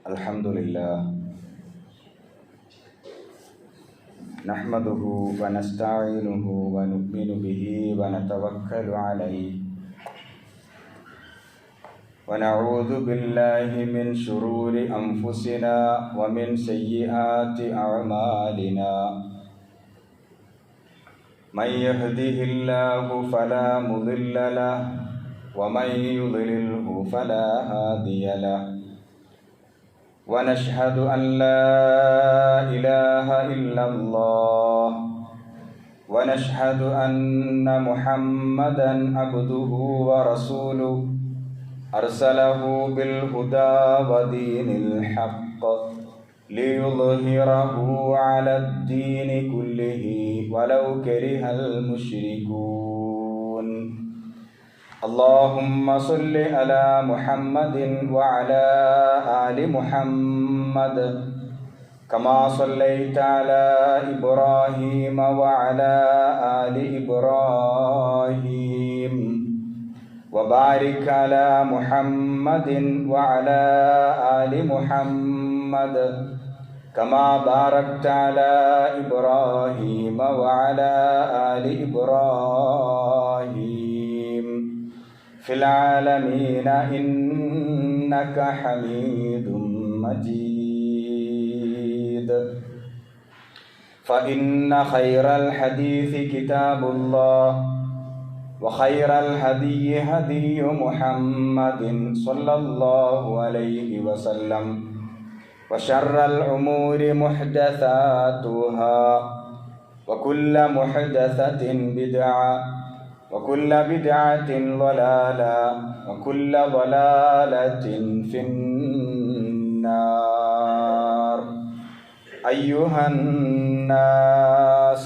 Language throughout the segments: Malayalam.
Alhamdulillah, nahmaduhu wa nasta'inuhu wa nu'minu bihi wa natawakkalu alayhi wa na'udzu billahi min shururi anfusina wa min sayyiati a'malina. Man yahdihillahu fala mudilla lahu wa man yudlilhu fala hadiya lahu. ونشهد أن لا إله إلا الله ونشهد أن محمدا عبده ورسوله أرسله بالهدى ودين الحق ليظهره على الدين كله ولو كره المشركون. اللهم صل على محمد وعلى آل محمد كما صليت على إبراهيم وعلى آل إبراهيم وبارك على محمد وعلى آل محمد كما باركت على إبراهيم وعلى آل إبراهيم في العالمين إنك حميد مجيد. فإن خير الحديث كتاب الله وخير الهدي هدي محمد صلى الله عليه وسلم وشر الأمور محدثاتها وكل محدثة بدعة وكل بدعة ضلالة وكل ضلالة في النار. أيها الناس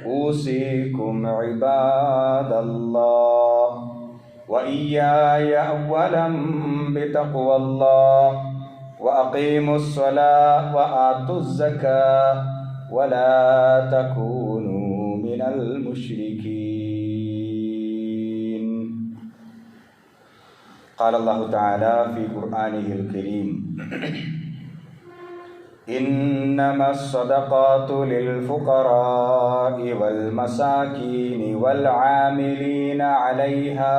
أوصيكم عباد الله وإياي أولا بتقوى الله وأقيموا الصلاة وآتوا الزكاة ولا تكونوا من المشركين. قال الله تعالى في قرآنه الكريم: إنما الصدقات للفقراء والمساكين والعاملين عليها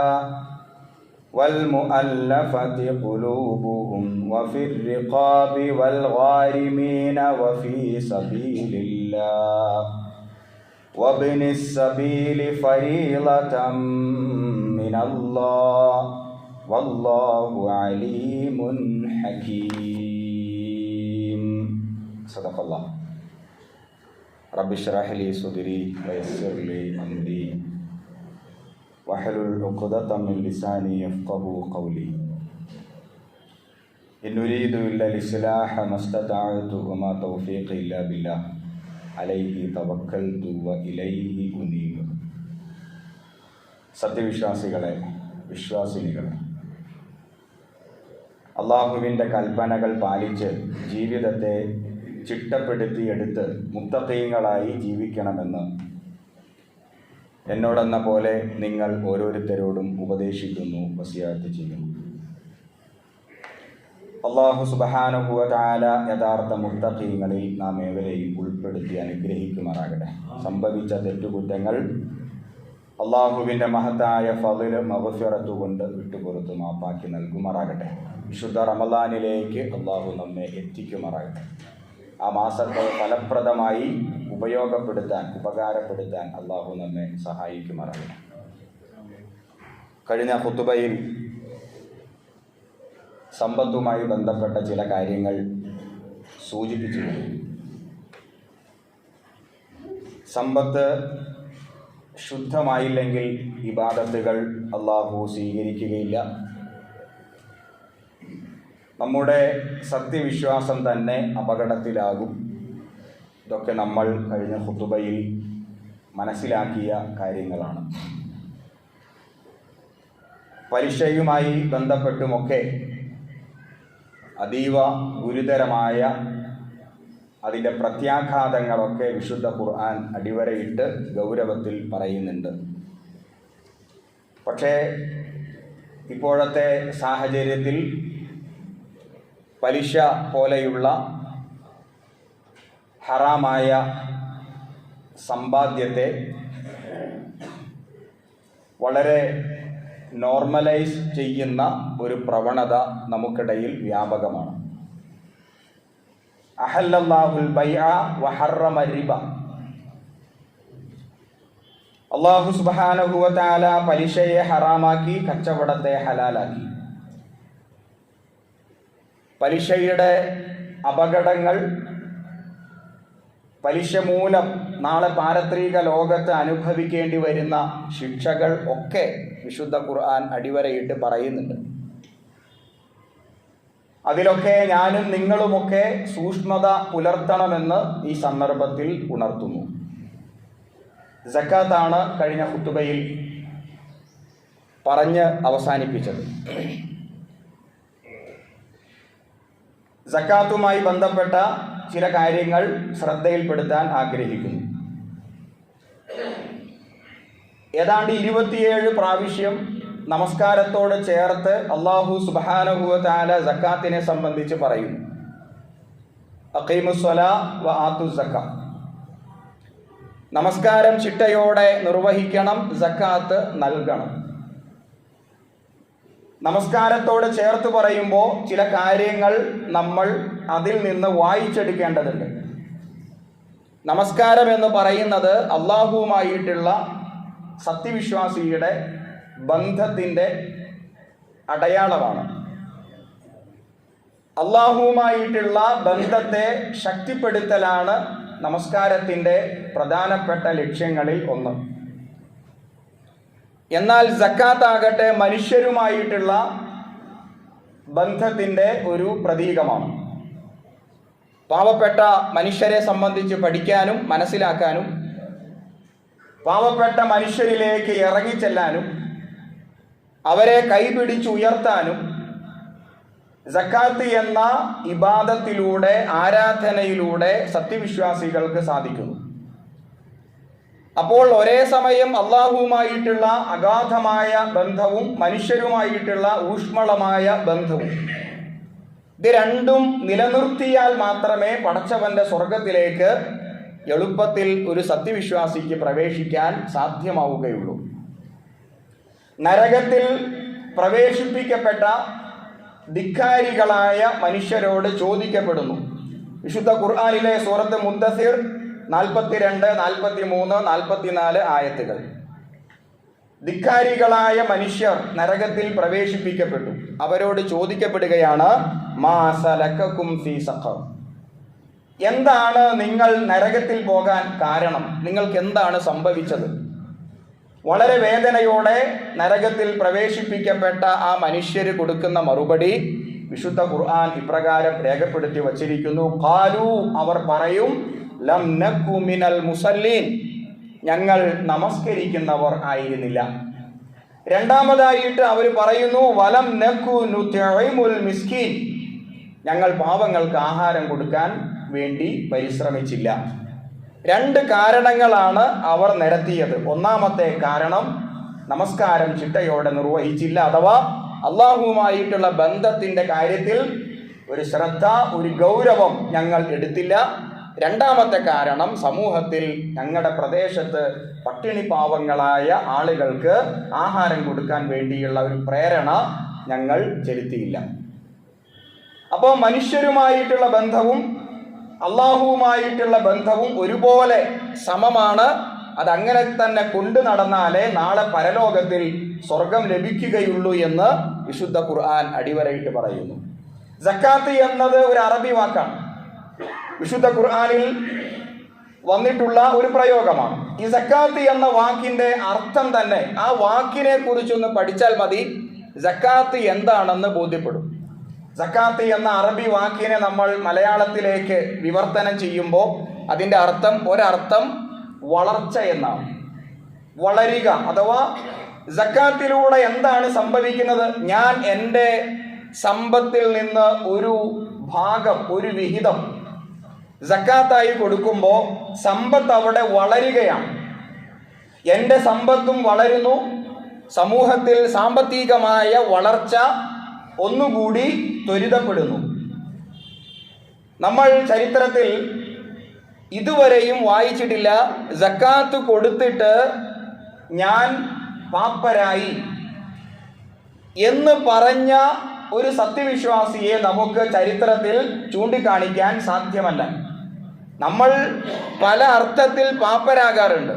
والمؤلفة قلوبهم وفي الرقاب والغارمين وفي سبيل الله وابن السبيل فريضة من الله والله عليم حكيم. صدق الله. رب اشرح لي صدري ويسر لي أمري واحلل عقدة من لساني يفقهوا قولي. إن أريد إلا الإصلاح ما استطعت وما توفيقي إلا بالله عليه توكلت وإليه أنيب. സത്യവിശ്വാസികളെ, വിശ്വാസിനികളെ, അള്ളാഹുവിൻ്റെ കൽപ്പനകൾ പാലിച്ച് ജീവിതത്തെ ചിട്ടപ്പെടുത്തിയെടുത്ത് മുത്തഖീങ്ങളായി ജീവിക്കണമെന്ന് എന്നോടെന്ന പോലെ നിങ്ങൾ ഓരോരുത്തരോടും ഉപദേശിക്കുന്നു, വസിയത്ത് ചെയ്യുന്നു. അള്ളാഹു സുബ്ഹാനഹു വ തആല യഥാർത്ഥ മുത്തഖീങ്ങളിൽ നാം ഏവരെയും ഉൾപ്പെടുത്തി അനുഗ്രഹിക്കുമാറാകട്ടെ. സംഭവിച്ച തെറ്റുകുറ്റങ്ങൾ അള്ളാഹുവിൻ്റെ മഹത്തായ ഫളില് മഗ്ഫിറത്ത് കൊണ്ട് വിട്ടുപുറത്ത് മാപ്പാക്കി നൽകുമാറാകട്ടെ. വിശുദ്ധ റമളാനിലേക്ക് അള്ളാഹു നമ്മെ എത്തിക്കുമാറാകട്ടെ. ആ മാസത്തെ ഫലപ്രദമായി ഉപകാരപ്പെടുത്താൻ അള്ളാഹു നമ്മെ സഹായിക്കുമാറാകട്ടെ. കഴിഞ്ഞ ഖുതുബയിൽ സമ്പത്തുമായി ബന്ധപ്പെട്ട ചില കാര്യങ്ങൾ സൂചിപ്പിച്ചിരുന്നു. സമ്പത്ത് ശുദ്ധമായില്ലെങ്കിൽ ഇബാദത്തുകൾ അള്ളാഹു സ്വീകരിക്കുകയില്ല. നമ്മുടെ സത്യവിശ്വാസം തന്നെ അപകടത്തിലാകും. ഇതൊക്കെ നമ്മൾ കഴിഞ്ഞ ഖുതുബയിൽ മനസ്സിലാക്കിയ കാര്യങ്ങളാണ്. പലിശയുമായി ബന്ധപ്പെട്ടുമൊക്കെ അതീവ ഗുരുതരമായ അതിൻ്റെ പ്രത്യാഘാതങ്ങളൊക്കെ വിശുദ്ധ ഖുർആൻ അടിവരയിട്ട് ഗൗരവത്തിൽ പറയുന്നുണ്ട്. പക്ഷേ ഇപ്പോഴത്തെ സാഹചര്യത്തിൽ പലിശ പോലെയുള്ള ഹറാമായ സമ്പാദ്യത്തെ വളരെ നോർമലൈസ് ചെയ്യുന്ന ഒരു പ്രവണത നമുക്കിടയിൽ വ്യാപകമാണ്. അഹല്ലല്ലാഹുൽ ബൈഅ വഹറമ റിബ. അല്ലാഹു സുബ്ഹാനഹു വ തആല പലിശയെ ഹറാമാക്കി, കച്ചവടത്തെ ഹലാലാക്കി. പലിശയുടെ അപകടങ്ങൾ, പലിശ മൂലം നാളെ പാരത്രിക ലോകത്ത് അനുഭവിക്കേണ്ടി വരുന്ന ശിക്ഷകൾ ഒക്കെ വിശുദ്ധ ഖുർആൻ അടിവരയിട്ട് പറയുന്നുണ്ട്. അതിലൊക്കെ ഞാനും നിങ്ങളുമൊക്കെ സൂക്ഷ്മത പുലർത്തണമെന്ന് ഈ സന്ദർഭത്തിൽ ഉണർത്തുന്നു. സക്കാത്താണ് കഴിഞ്ഞ ഖുതുബയിൽ പറഞ്ഞ് അവസാനിപ്പിച്ചത്. സക്കാത്തുമായി ബന്ധപ്പെട്ട ചില കാര്യങ്ങൾ ശ്രദ്ധയിൽപ്പെടുത്താൻ ആഗ്രഹിക്കുന്നു. ഏതാണ്ട് 27 പ്രാവശ്യം നമസ്കാരത്തോട് ചേർത്ത് അല്ലാഹു സുബ്ഹാനഹു വ തആല സക്കാത്തിനെ സംബന്ധിച്ച് പറയുന്നു. അഖീമുസ്സലാ വ ആത്തുസ് സക്കാ. നമസ്കാരം ചിട്ടയോടെ നിർവഹിക്കണം, സക്കാത്ത് നൽകണം. നമസ്കാരത്തോട് ചേർത്ത് പറയുമ്പോൾ ചില കാര്യങ്ങൾ നമ്മൾ അതിൽ നിന്ന് വായിച്ചെടുക്കേണ്ടതുണ്ട്. നമസ്കാരം എന്ന് പറയുന്നത് അള്ളാഹുവുമായിട്ടുള്ള സത്യവിശ്വാസിയുടെ ബന്ധത്തിൻ്റെ അടയാളമാണ്. അള്ളാഹുവുമായിട്ടുള്ള ബന്ധത്തെ ശക്തിപ്പെടുത്തലാണ് നമസ്കാരത്തിൻ്റെ പ്രധാനപ്പെട്ട ലക്ഷ്യങ്ങളിൽ ഒന്ന്. എന്നാൽ സക്കാത്താകട്ടെ മനുഷ്യരുമായിട്ടുള്ള ബന്ധത്തിൻ്റെ ഒരു പ്രതീകമാണ്. പാവപ്പെട്ട മനുഷ്യരെ സംബന്ധിച്ച് പഠിക്കാനും മനസ്സിലാക്കാനും, പാവപ്പെട്ട മനുഷ്യരിലേക്ക് ഇറങ്ങിച്ചെല്ലാനും, അവരെ കൈപിടിച്ചുയർത്താനും സക്കാത്ത് എന്ന ഇബാദത്തിലൂടെ, ആരാധനയിലൂടെ സത്യവിശ്വാസികൾക്ക് സാധിക്കുന്നു. അപ്പോൾ ഒരേ സമയം അള്ളാഹുവുമായിട്ടുള്ള അഗാധമായ ബന്ധവും മനുഷ്യരുമായിട്ടുള്ള ഊഷ്മളമായ ബന്ധവും, ഇത് രണ്ടും നിലനിർത്തിയാൽ മാത്രമേ പടച്ചവന്റെ സ്വർഗത്തിലേക്ക് എളുപ്പത്തിൽ ഒരു സത്യവിശ്വാസിക്ക് പ്രവേശിക്കാൻ സാധ്യമാവുകയുള്ളൂ. നരകത്തിൽ പ്രവേശിപ്പിക്കപ്പെട്ട ധിക്കാരികളായ മനുഷ്യരോട് ചോദിക്കപ്പെടുന്നു. വിശുദ്ധ ഖുർആനിലെ സൂറത്ത് മുദ്ദസിർ 42, 43, 44 ആയത്തുകൾ. ധിക്കാരികളായ മനുഷ്യർ നരകത്തിൽ പ്രവേശിപ്പിക്കപ്പെട്ടു. അവരോട് ചോദിക്കപ്പെടുകയാണ്, മാ സലക്കക്കും ഫീ സഖർ. എന്താണ് നിങ്ങൾ നരകത്തിൽ പോകാൻ കാരണം? നിങ്ങൾക്ക് എന്താണ് സംഭവിച്ചത്? വളരെ വേദനയോടെ നരകത്തിൽ പ്രവേശിപ്പിക്കപ്പെട്ട ആ മനുഷ്യർ കൊടുക്കുന്ന മറുപടി വിശുദ്ധ ഖുർആൻ ഇപ്രകാരം രേഖപ്പെടുത്തി വച്ചിരിക്കുന്നു. ഖാലു, അവർ പറയും, ലം നക്കു മിനൽ മുസല്ലീൻ, ഞങ്ങൾ നമസ്കരിക്കുന്നവർ ആയിരുന്നില്ല. രണ്ടാമതായിട്ട് അവർ പറയുന്നു, വലം നക്കു നുത്ഇമുൽ മിസ്കീൻ, ഞങ്ങൾ പാവങ്ങൾക്ക് ആഹാരം കൊടുക്കാൻ വേണ്ടി പരിശ്രമിച്ചില്ല. 2 കാരണങ്ങളാണ് അവർ നിരത്തിയത്. ഒന്നാമത്തെ കാരണം, നമസ്കാരം ചിട്ടയോടെ നിർവഹിച്ചില്ല, അഥവാ അള്ളാഹുവുമായിട്ടുള്ള ബന്ധത്തിൻ്റെ കാര്യത്തിൽ ഒരു ശ്രദ്ധ, ഒരു ഗൗരവം ഞങ്ങൾ എടുത്തില്ല. രണ്ടാമത്തെ കാരണം, സമൂഹത്തിൽ ഞങ്ങളുടെ പ്രദേശത്ത് പട്ടിണി പാവങ്ങളായ ആളുകൾക്ക് ആഹാരം കൊടുക്കാൻ വേണ്ടിയുള്ള ഒരു പ്രേരണ ഞങ്ങൾ ചെലുത്തിയില്ല. അപ്പോൾ മനുഷ്യരുമായിട്ടുള്ള ബന്ധവും അള്ളാഹുവുമായിട്ടുള്ള ബന്ധവും ഒരുപോലെ സമമാണ്. അതങ്ങനെ തന്നെ കൊണ്ടു നടന്നാലേ നാളെ പരലോകത്തിൽ സ്വർഗം ലഭിക്കുകയുള്ളൂ എന്ന് വിശുദ്ധ ഖുർആൻ അടിവരയിട്ട് പറയുന്നു. സക്കാത്ത് എന്നത് ഒരു അറബി വാക്കാണ്. വിശുദ്ധ ഖുർആനിൽ വന്നിട്ടുള്ള ഒരു പ്രയോഗമാണ്. ഈ സക്കാത്ത് എന്ന വാക്കിൻ്റെ അർത്ഥം തന്നെ, ആ വാക്കിനെ കുറിച്ചൊന്ന് പഠിച്ചാൽ മതി, സക്കാത്ത് എന്താണെന്ന് ബോധ്യപ്പെടും. സക്കാത്ത് എന്ന അറബി വാക്കിനെ നമ്മൾ മലയാളത്തിലേക്ക് വിവർത്തനം ചെയ്യുമ്പോൾ അതിൻ്റെ അർത്ഥം, ഒരർത്ഥം വളർച്ച എന്നാണ്. വളരുക, അഥവാ സക്കാത്തിലൂടെ എന്താണ് സംഭവിക്കുന്നത്? ഞാൻ എൻ്റെ സമ്പത്തിൽ നിന്ന് ഒരു ഭാഗം, ഒരു വിഹിതം സക്കാത്തായി കൊടുക്കുമ്പോൾ സമ്പത്ത് അവിടെ വളരുകയാണ്. എൻ്റെ സമ്പത്തും വളരുന്നു, സമൂഹത്തിൽ സാമ്പത്തികമായ വളർച്ച ഒന്നുകൂടി ത്വരിതപ്പെടുന്നു. നമ്മൾ ചരിത്രത്തിൽ ഇതുവരെയും വായിച്ചിട്ടില്ല സക്കാത്ത് കൊടുത്തിട്ട് ഞാൻ പാപ്പരായി എന്ന് പറഞ്ഞ ഒരു സത്യവിശ്വാസിയെ നമുക്ക് ചരിത്രത്തിൽ ചൂണ്ടിക്കാണിക്കാൻ സാധ്യമല്ല. നമ്മൾ പല അർത്ഥത്തിൽ പാപ്പരാകാറുണ്ട്.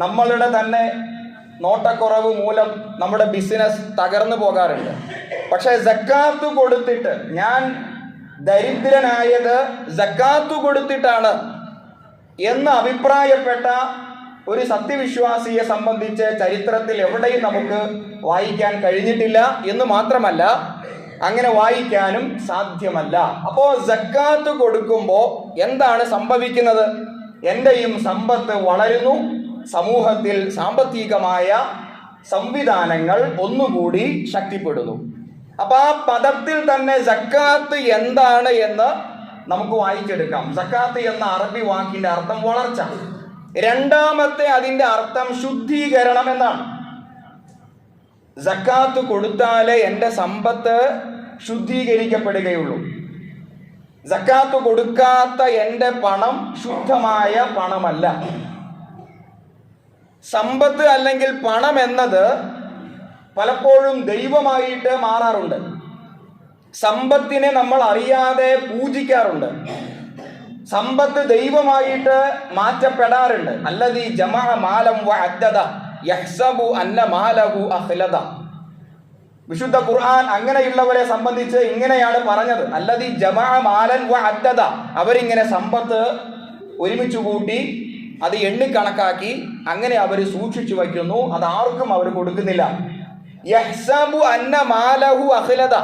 നമ്മളുടെ തന്നെ നോട്ടക്കുറവ് മൂലം നമ്മുടെ ബിസിനസ് തകർന്നു പോകാറുണ്ട്. പക്ഷെ സക്കാത്ത് കൊടുത്തിട്ട് ഞാൻ ദരിദ്രനായത് സക്കാത്ത് കൊടുത്തിട്ടാണ് എന്ന് അഭിപ്രായപ്പെട്ട ഒരു സത്യവിശ്വാസിയെ സംബന്ധിച്ച് ചരിത്രത്തിൽ എവിടെയും നമുക്ക് വായിക്കാൻ കഴിഞ്ഞിട്ടില്ല എന്ന് മാത്രമല്ല അങ്ങനെ വായിക്കാനും സാധ്യമല്ല. അപ്പോൾ സക്കാത്ത് കൊടുക്കുമ്പോൾ എന്താണ് സംഭവിക്കുന്നത്? എൻ്റെയും സമ്പത്ത് വളരുന്നു, സമൂഹത്തിൽ സാമ്പത്തികമായ സംവിധാനങ്ങൾ ഒന്നുകൂടി ശക്തിപ്പെടുന്നു. അപ്പൊ ആ പദത്തിൽ തന്നെ സക്കാത്ത് എന്താണ് എന്ന് നമുക്ക് വായിച്ചെടുക്കാം. സക്കാത്ത് എന്ന അറബി വാക്കിന്റെ അർത്ഥം വളർച്ച. രണ്ടാമത്തെ അതിന്റെ അർത്ഥം ശുദ്ധീകരണം എന്നാണ്. സക്കാത്ത് കൊടുത്താലേ എൻ്റെ സമ്പത്ത് ശുദ്ധീകരിക്കപ്പെടുകയുള്ളൂ. സക്കാത്ത് കൊടുക്കാത്ത എൻ്റെ പണം ശുദ്ധമായ പണമല്ല. സമ്പത്ത് അല്ലെങ്കിൽ പണം എന്നത് പലപ്പോഴും ദൈവമായിട്ട് മാറാറുണ്ട്. സമ്പത്തിനെ നമ്മൾ അറിയാതെ പൂജിക്കാറുണ്ട്. സമ്പത്ത് ദൈവമായിട്ട് മാറ്റപ്പെടാറുണ്ട്. അല്ലദീ ജമഅ മാലം വഅദ്ദദ യഹ്സബു അന്ന മാലഹു അഖ്ലദ. വിശുദ്ധ ഖുർആൻ അങ്ങനെയുള്ളവരെ സംബന്ധിച്ച് ഇങ്ങനെയാണ് പറഞ്ഞത്. അല്ലദീ ജമഅ മാലൻ വഅദ്ദദ. അവരിങ്ങനെ സമ്പത്ത് ഒരുമിച്ച് കൂട്ടി അത് എണ്ണിക്കണക്കാക്കി അങ്ങനെ അവർ സൂക്ഷിച്ചു വയ്ക്കുന്നു. അത് ആർക്കും അവർ കൊടുക്കുന്നില്ല. യഹ്സബു അന്ന മാലഹു അഖ്ലദ.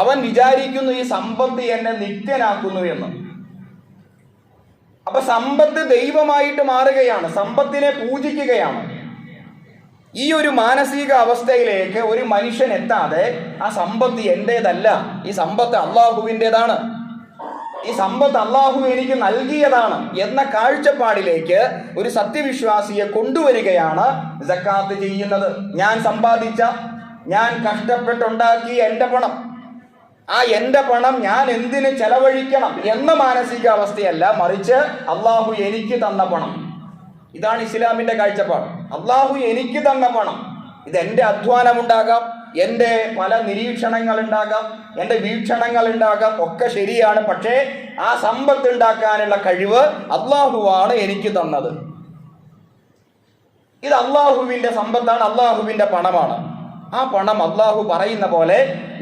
അവൻ വിചാരിക്കുന്നു ഈ സമ്പത്ത് എന്നെ നിത്യനാക്കുന്നു എന്ന്. അപ്പൊ സമ്പത്ത് ദൈവമായിട്ട് മാറുകയാണ്, സമ്പത്തിനെ പൂജിക്കുകയാണ്. ഈ ഒരു മാനസിക അവസ്ഥയിലേക്ക് ഒരു മനുഷ്യൻ എത്താതെ ആ സമ്പത്ത് എൻ്റേതല്ല, ഈ സമ്പത്ത് അള്ളാഹുവിൻ്റെതാണ്, ഈ സമ്പത്ത് അള്ളാഹു എനിക്ക് നൽകിയതാണ് എന്ന കാഴ്ചപ്പാടിലേക്ക് ഒരു സത്യവിശ്വാസിയെ കൊണ്ടുവരികയാണ് സക്കാത്ത് ചെയ്യുന്നത്. ഞാൻ സമ്പാദിച്ച, ഞാൻ കഷ്ടപ്പെട്ടുണ്ടാക്കിയ എൻ്റെ പണം, ആ എൻ്റെ പണം ഞാൻ എന്തിന് ചെലവഴിക്കണം എന്ന മാനസികാവസ്ഥയല്ല, മറിച്ച് അള്ളാഹു എനിക്ക് തന്ന പണം. ഇതാണ് ഇസ്ലാമിൻ്റെ കാഴ്ചപ്പാട്. അള്ളാഹു എനിക്ക് തന്ന പണം, ഇത് എൻ്റെ അധ്വാനമുണ്ടാകാം, എൻ്റെ പല നിരീക്ഷണങ്ങൾ ഉണ്ടാകാം, എൻ്റെ വീക്ഷണങ്ങൾ ഉണ്ടാകാം, ഒക്കെ ശരിയാണ്. പക്ഷേ ആ സമ്പത്ത് ഉണ്ടാക്കാനുള്ള കഴിവ് അള്ളാഹുവാണ് എനിക്ക് തന്നത്. ഇത് അള്ളാഹുവിൻ്റെ സമ്പത്താണ്, അള്ളാഹുവിൻ്റെ പണമാണ്. ആ പണം അള്ളാഹു പറയുന്ന പോലെ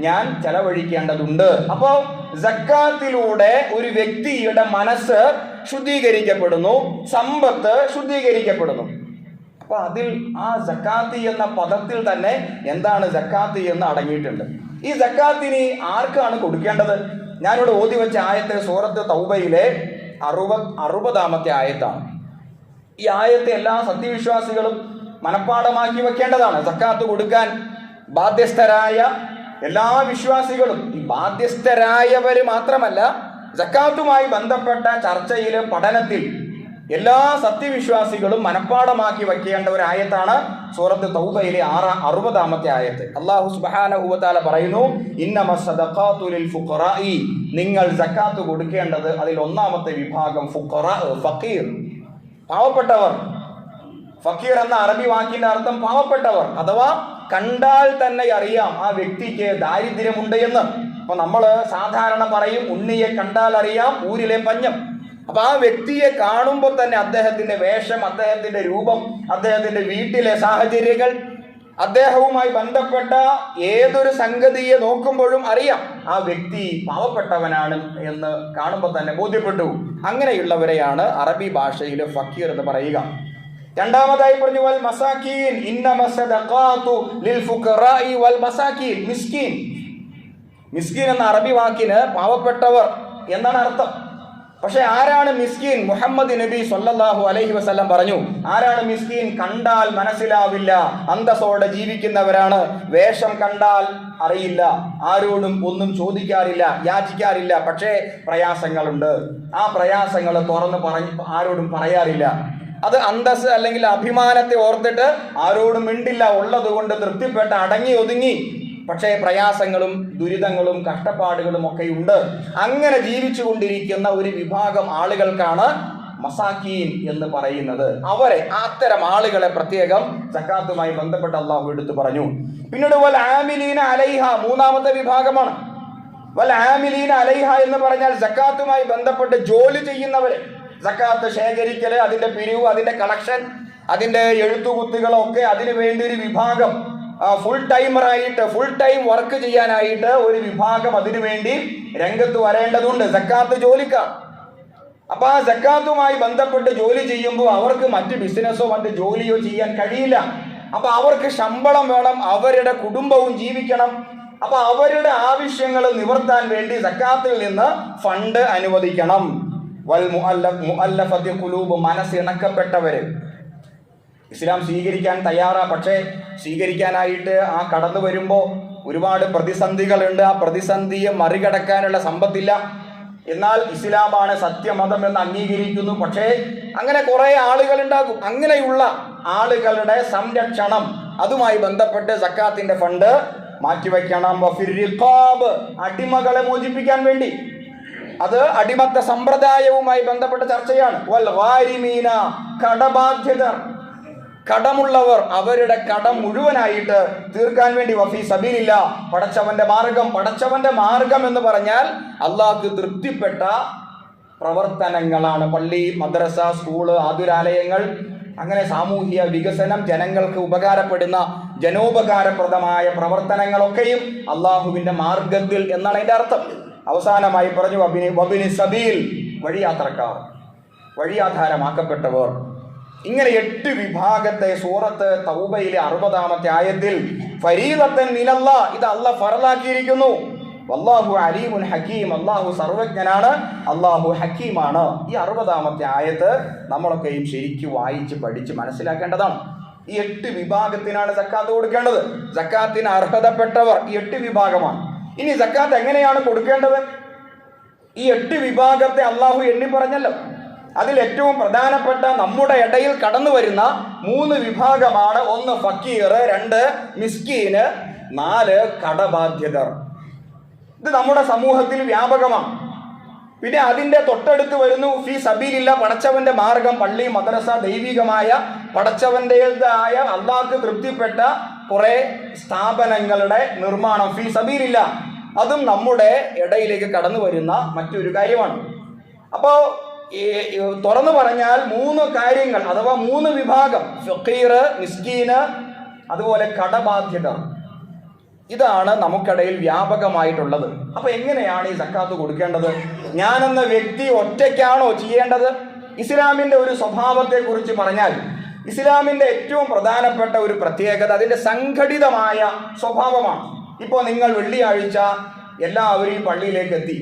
ഞാൻ ചെലവഴിക്കേണ്ടതുണ്ട്. അപ്പോൾ സക്കാത്തിലൂടെ ഒരു വ്യക്തിയുടെ മനസ്സ് ശുദ്ധീകരിക്കപ്പെടുന്നു, സമ്പത്ത് ശുദ്ധീകരിക്കപ്പെടുന്നു. അപ്പൊ അതിൽ ആ സക്കാത്ത് എന്ന പദത്തിൽ തന്നെ എന്താണ് സക്കാത്ത് എന്ന് അടങ്ങിയിട്ടുണ്ട്. ഈ സക്കാത്തിനി ആർക്കാണ് കൊടുക്കേണ്ടത്? ഞാനിവിടെ ഓതി വെച്ച ആയത്ത് സൂറത്ത് തൗബയിലെ 60-ാമത്തെ ആയത്താണ്. ഈ ആയത്ത് എല്ലാ സത്യവിശ്വാസികളും മനഃപ്പാഠമാക്കി വെക്കേണ്ടതാണ്. സക്കാത്ത് കൊടുക്കാൻ ബാധ്യസ്ഥരായ എല്ലാ വിശ്വാസികളും, ഈ ബാധ്യസ്ഥരായവർ മാത്രമല്ല, സക്കാത്തുമായി ബന്ധപ്പെട്ട ചർച്ചയിൽ, പഠനത്തിൽ എല്ലാ സത്യവിശ്വാസികളും മനഃപ്പാഠമാക്കി വയ്ക്കേണ്ട ഒരു ആയത്താണ് സൂറത്ത് തൗബയിലെ 60-ാമത്തെ ആയത്ത്. അല്ലാഹു സുബ്ഹാനഹു വ തആല പറയുന്നു, ഇന്നമസ് സദഖാതു ലിൽ ഫുഖറാഇ. നിങ്ങൾ സക്കാത്ത് കൊടുക്കേണ്ടത് അതിൽ ഒന്നാമത്തെ വിഭാഗം ഫുഖറാ, ഫഖീർ, പാവപ്പെട്ടവർ. ഫക്കീർ എന്ന അറബി വാക്കിന്റെ അർത്ഥം പാവപ്പെട്ടവർ, അഥവാ കണ്ടാൽ തന്നെ അറിയാം ആ വ്യക്തിക്ക് ദാരിദ്ര്യമുണ്ട് എന്ന്. അപ്പൊ നമ്മൾ സാധാരണ പറയും ഉണ്ണിയെ കണ്ടാൽ അറിയാം ഊരിലെ പഞ്ഞം. അപ്പൊ ആ വ്യക്തിയെ കാണുമ്പോൾ തന്നെ അദ്ദേഹത്തിന്റെ വേഷം, അദ്ദേഹത്തിന്റെ രൂപം, അദ്ദേഹത്തിന്റെ വീട്ടിലെ സാഹചര്യങ്ങൾ, അദ്ദേഹവുമായി ബന്ധപ്പെട്ട ഏതൊരു സംഗതിയെ നോക്കുമ്പോഴും അറിയാം ആ വ്യക്തി പാവപ്പെട്ടവനാണ് എന്ന് കാണുമ്പോൾ തന്നെ ബോധ്യപ്പെട്ടു. അങ്ങനെയുള്ളവരെയാണ് അറബി ഭാഷയിൽ ഫക്കീർ എന്ന് പറയുക. രണ്ടാമതായി പറഞ്ഞു വൽ മസാക്കീൻ, ഇന്നമസ് സദഖാതു ലിൽ ഫുഖറാഇ വൽ മസാക്കീൻ. മിസ്കീൻ, മിസ്കീൻ എന്ന അറബി വാക്കിന് പാവപ്പെട്ടവർ എന്നാണ് അർത്ഥം. പക്ഷെ ആരാണ് മിസ്കീൻ? മുഹമ്മദ് നബി സ്വല്ലല്ലാഹു അലൈഹി വസല്ലം പറഞ്ഞു, ആരാണ് മിസ്കീൻ? കണ്ടാൽ മനസ്സിലാവില്ല, അന്തസ്സോടെ ജീവിക്കുന്നവരാണ്. വേഷം കണ്ടാൽ അറിയില്ല, ആരോടും ഒന്നും ചോദിക്കാറില്ല, യാചിക്കാറില്ല, പക്ഷേ പ്രയാസങ്ങളുണ്ട്. ആ പ്രയാസങ്ങൾ തുറന്ന് ആരോടും പറയാറില്ല. അത് അന്തസ് അല്ലെങ്കിൽ അഭിമാനത്തെ ഓർത്തിട്ട് ആരോടും മിണ്ടില്ല, ഉള്ളത് കൊണ്ട് തൃപ്തിപ്പെട്ട് അടങ്ങി ഒതുങ്ങി. പക്ഷേ പ്രയാസങ്ങളും ദുരിതങ്ങളും കഷ്ടപ്പാടുകളും ഒക്കെ ഉണ്ട്. അങ്ങനെ ജീവിച്ചു കൊണ്ടിരിക്കുന്ന ഒരു വിഭാഗം ആളുകൾക്കാണ് മസാക്കീൻ എന്ന് പറയുന്നത്. അത്തരം ആളുകളെ പ്രത്യേകം സക്കാത്തുമായി ബന്ധപ്പെട്ട് അള്ളാഹു എടുത്തു പറഞ്ഞു. പിന്നീട് വൽ ആമിലീന അലൈഹ മൂന്നാമത്തെ വിഭാഗമാണ്. വൽ ആമിലീന അലൈഹ എന്ന് പറഞ്ഞാൽ സക്കാത്തുമായി ബന്ധപ്പെട്ട് ജോലി ചെയ്യുന്നവര്, സക്കാത്ത് ശേഖരിക്കല്, അതിന്റെ പിരിവ്, അതിന്റെ കളക്ഷൻ, അതിന്റെ എഴുത്തുകുത്തുകളൊക്കെ, അതിനു വേണ്ടി ഒരു വിഭാഗം ഫുൾ ടൈമറായിട്ട് ഫുൾ ടൈം വർക്ക് ചെയ്യാനായിട്ട് ഒരു വിഭാഗം അതിനു വേണ്ടി രംഗത്ത് വരേണ്ടതുണ്ട്. സക്കാത്ത് ജോലിക്കാർ. അപ്പൊ ആ സക്കാത്തുമായി ബന്ധപ്പെട്ട് ജോലി ചെയ്യുമ്പോൾ അവർക്ക് മറ്റ് ബിസിനസ്സോ മറ്റ് ജോലിയോ ചെയ്യാൻ കഴിയില്ല. അപ്പൊ അവർക്ക് ശമ്പളം വേണം, അവരുടെ കുടുംബവും ജീവിക്കണം. അപ്പൊ അവരുടെ ആവശ്യങ്ങൾ നിവർത്താൻ വേണ്ടി സക്കാത്തിൽ നിന്ന് ഫണ്ട് അനുവദിക്കണം. വൽ മുഅല്ലഫത്തി ഖുലൂബ് മനസ്സിണക്കപ്പെട്ടവര് ഇസ്ലാം സ്വീകരിക്കാൻ തയ്യാറാ, പക്ഷേ സ്വീകരിക്കാനായിട്ട് ആ കടന്നു വരുമ്പോൾ ഒരുപാട് പ്രതിസന്ധികളുണ്ട്. ആ പ്രതിസന്ധിയെ മറികടക്കാനുള്ള സമ്പത്തില്ല. എന്നാൽ ഇസ്ലാമാണ് സത്യമതം എന്ന് അംഗീകരിക്കുന്നു, പക്ഷേ അങ്ങനെ കുറെ ആളുകൾ ഉണ്ടാകും. അങ്ങനെയുള്ള ആളുകളുടെ സംരക്ഷണം, അതുമായി ബന്ധപ്പെട്ട് സക്കാത്തിന്റെ ഫണ്ട് മാറ്റിവെക്കണം. അടിമകളെ മോചിപ്പിക്കാൻ വേണ്ടി, അത് അടിമത്ത സമ്പ്രദായവുമായി ബന്ധപ്പെട്ട ചർച്ചയാണ്. വൽ ഗാരിമീന കടബാധ്യതർ, കടമുള്ളവർ അവരുടെ കടം മുഴുവനായിട്ട് തീർക്കാൻ വേണ്ടി വഫീ സബീലില്ല, പടച്ചവന്റെ മാർഗം. പടച്ചവന്റെ മാർഗം എന്ന് പറഞ്ഞാൽ അള്ളാഹ്ക്ക് തൃപ്തിപ്പെട്ട പ്രവർത്തനങ്ങളാണ്. പള്ളി, മദ്രസ, സ്കൂള്, ആതുരാലയങ്ങൾ, അങ്ങനെ സാമൂഹിക വികസനം, ജനങ്ങൾക്ക് ഉപകാരപ്പെടുന്ന ജനോപകാരപ്രദമായ പ്രവർത്തനങ്ങളൊക്കെയും അള്ളാഹുവിന്റെ മാർഗത്തിൽ എന്നാണ് അതിന്റെ അർത്ഥം. അവസാനമായി പറഞ്ഞു വബിനി സബീൽ, വഴിയാത്രക്കാർ, വഴിയാധാരമാക്കപ്പെട്ടവർ. ഇങ്ങനെ 8 വിഭാഗത്തെ സൂറത്ത് തൗബയിലെ 60-ാമത്തെ ആയത്തിൽ ഫരീദത്തൻ മിനല്ലാഹ്, ഇത് അല്ലാഹ് ഫറലാക്കിയിരിക്കുന്നു. വല്ലാഹു അലീമുൻ ഹക്കീം, അല്ലാഹു സർവജ്ഞനാണ്, അല്ലാഹു ഹക്കീമാണ്. ഈ 60-ാമത്തെ ആയത്ത് നമ്മളൊക്കെയും ശരിക്കും വായിച്ച് പഠിച്ച് മനസ്സിലാക്കേണ്ടതാണ്. ഈ 8 വിഭാഗത്തിനാണ് സക്കാത്ത് കൊടുക്കേണ്ടത്. സക്കാത്തിന് അർഹതപ്പെട്ടവർ ഈ 8 വിഭാഗമാണ്. ഇനി സക്കാത്ത് എങ്ങനെയാണ് കൊടുക്കേണ്ടത്? ഈ 8 വിഭാഗത്തെ അള്ളാഹു എണ്ണി പറഞ്ഞല്ലോ. അതിൽ ഏറ്റവും പ്രധാനപ്പെട്ട നമ്മുടെ ഇടയിൽ കടന്നു വരുന്ന 3 വിഭാഗമാണ്. 1 ഫക്കീർ, 2 മിസ്കീന്, 4 കടബാധ്യതർ. ഇത് നമ്മുടെ സമൂഹത്തിൽ വ്യാപകമാണ്. പിന്നെ അതിന്റെ തൊട്ടടുത്ത് വരുന്നു ഫീ സബീലില്ല, പടച്ചവന്റെ മാർഗം, പള്ളി, മദ്രസ, ദൈവികമായ പടച്ചവന്റേതായ അള്ളാഹ്ക്ക് തൃപ്തിപ്പെട്ട കുറെ സ്ഥാപനങ്ങളുടെ നിർമ്മാണം, ഫീ സബീലില്ല, അതും നമ്മുടെ ഇടയിലേക്ക് കടന്നു വരുന്ന മറ്റൊരു കാര്യമാണ്. അപ്പോ തുറന്നു പറഞ്ഞാൽ 3 കാര്യങ്ങൾ അഥവാ 3 വിഭാഗം, ഫഖീർ, മിസ്കീന്, അതുപോലെ കടബാധ്യത, ഇതാണ് നമുക്കിടയിൽ വ്യാപകമായിട്ടുള്ളത്. അപ്പൊ എങ്ങനെയാണ് ഈ സക്കാത്ത് കൊടുക്കേണ്ടത്? ഞാനെന്ന വ്യക്തി ഒറ്റയ്ക്കാണോ ചെയ്യേണ്ടത്? ഇസ്ലാമിന്റെ ഒരു സ്വഭാവത്തെ കുറിച്ച് പറഞ്ഞാൽ, ഇസ്ലാമിന്റെ ഏറ്റവും പ്രധാനപ്പെട്ട ഒരു പ്രത്യേകത അതിന്റെ സംഘടിതമായ സ്വഭാവമാണ്. ഇപ്പോൾ നിങ്ങൾ വെള്ളിയാഴ്ച എല്ലാവരും പള്ളിയിലേക്ക് എത്തി.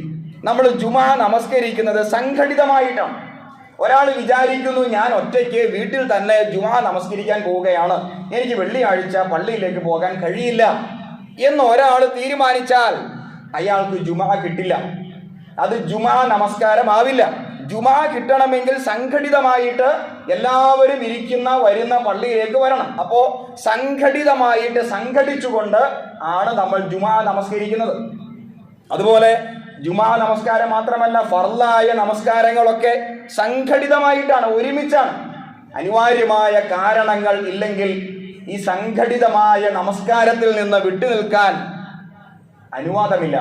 നമ്മൾ ജുമാ നമസ്കരിക്കുന്നത് സംഘടിതമായിട്ടാണ്. ഒരാൾ വിചാരിക്കുന്നു ഞാൻ ഒറ്റയ്ക്ക് വീട്ടിൽ തന്നെ ജുമാ നമസ്കരിക്കാൻ പോവുകയാണ്, എനിക്ക് വെള്ളിയാഴ്ച പള്ളിയിലേക്ക് പോകാൻ കഴിയില്ല എന്ന് ഒരാൾ തീരുമാനിച്ചാൽ അയാൾക്ക് ജുമാ കിട്ടില്ല. അത് ജുമാ നമസ്കാരമാവില്ല. ജുമാ കിട്ടണമെങ്കിൽ സംഘടിതമായിട്ട് എല്ലാവരും വരുന്ന പള്ളിയിലേക്ക് വരണം. അപ്പോൾ സംഘടിതമായിട്ട് സംഘടിച്ചുകൊണ്ട് ആണ് നമ്മൾ ജുമാ നമസ്കരിക്കുന്നത്. അതുപോലെ ജുമാ നമസ്കാരം മാത്രമല്ല, ഫർളായ നമസ്കാരങ്ങളൊക്കെ സംഘടിതമായിട്ടാണ്, ഒരുമിച്ചാണ്. അനിവാര്യമായ കാരണങ്ങൾ ഇല്ലെങ്കിൽ ഈ സംഘടിതമായ നമസ്കാരത്തിൽ നിന്ന് വിട്ടുനിൽക്കാൻ അനുവാദമില്ല.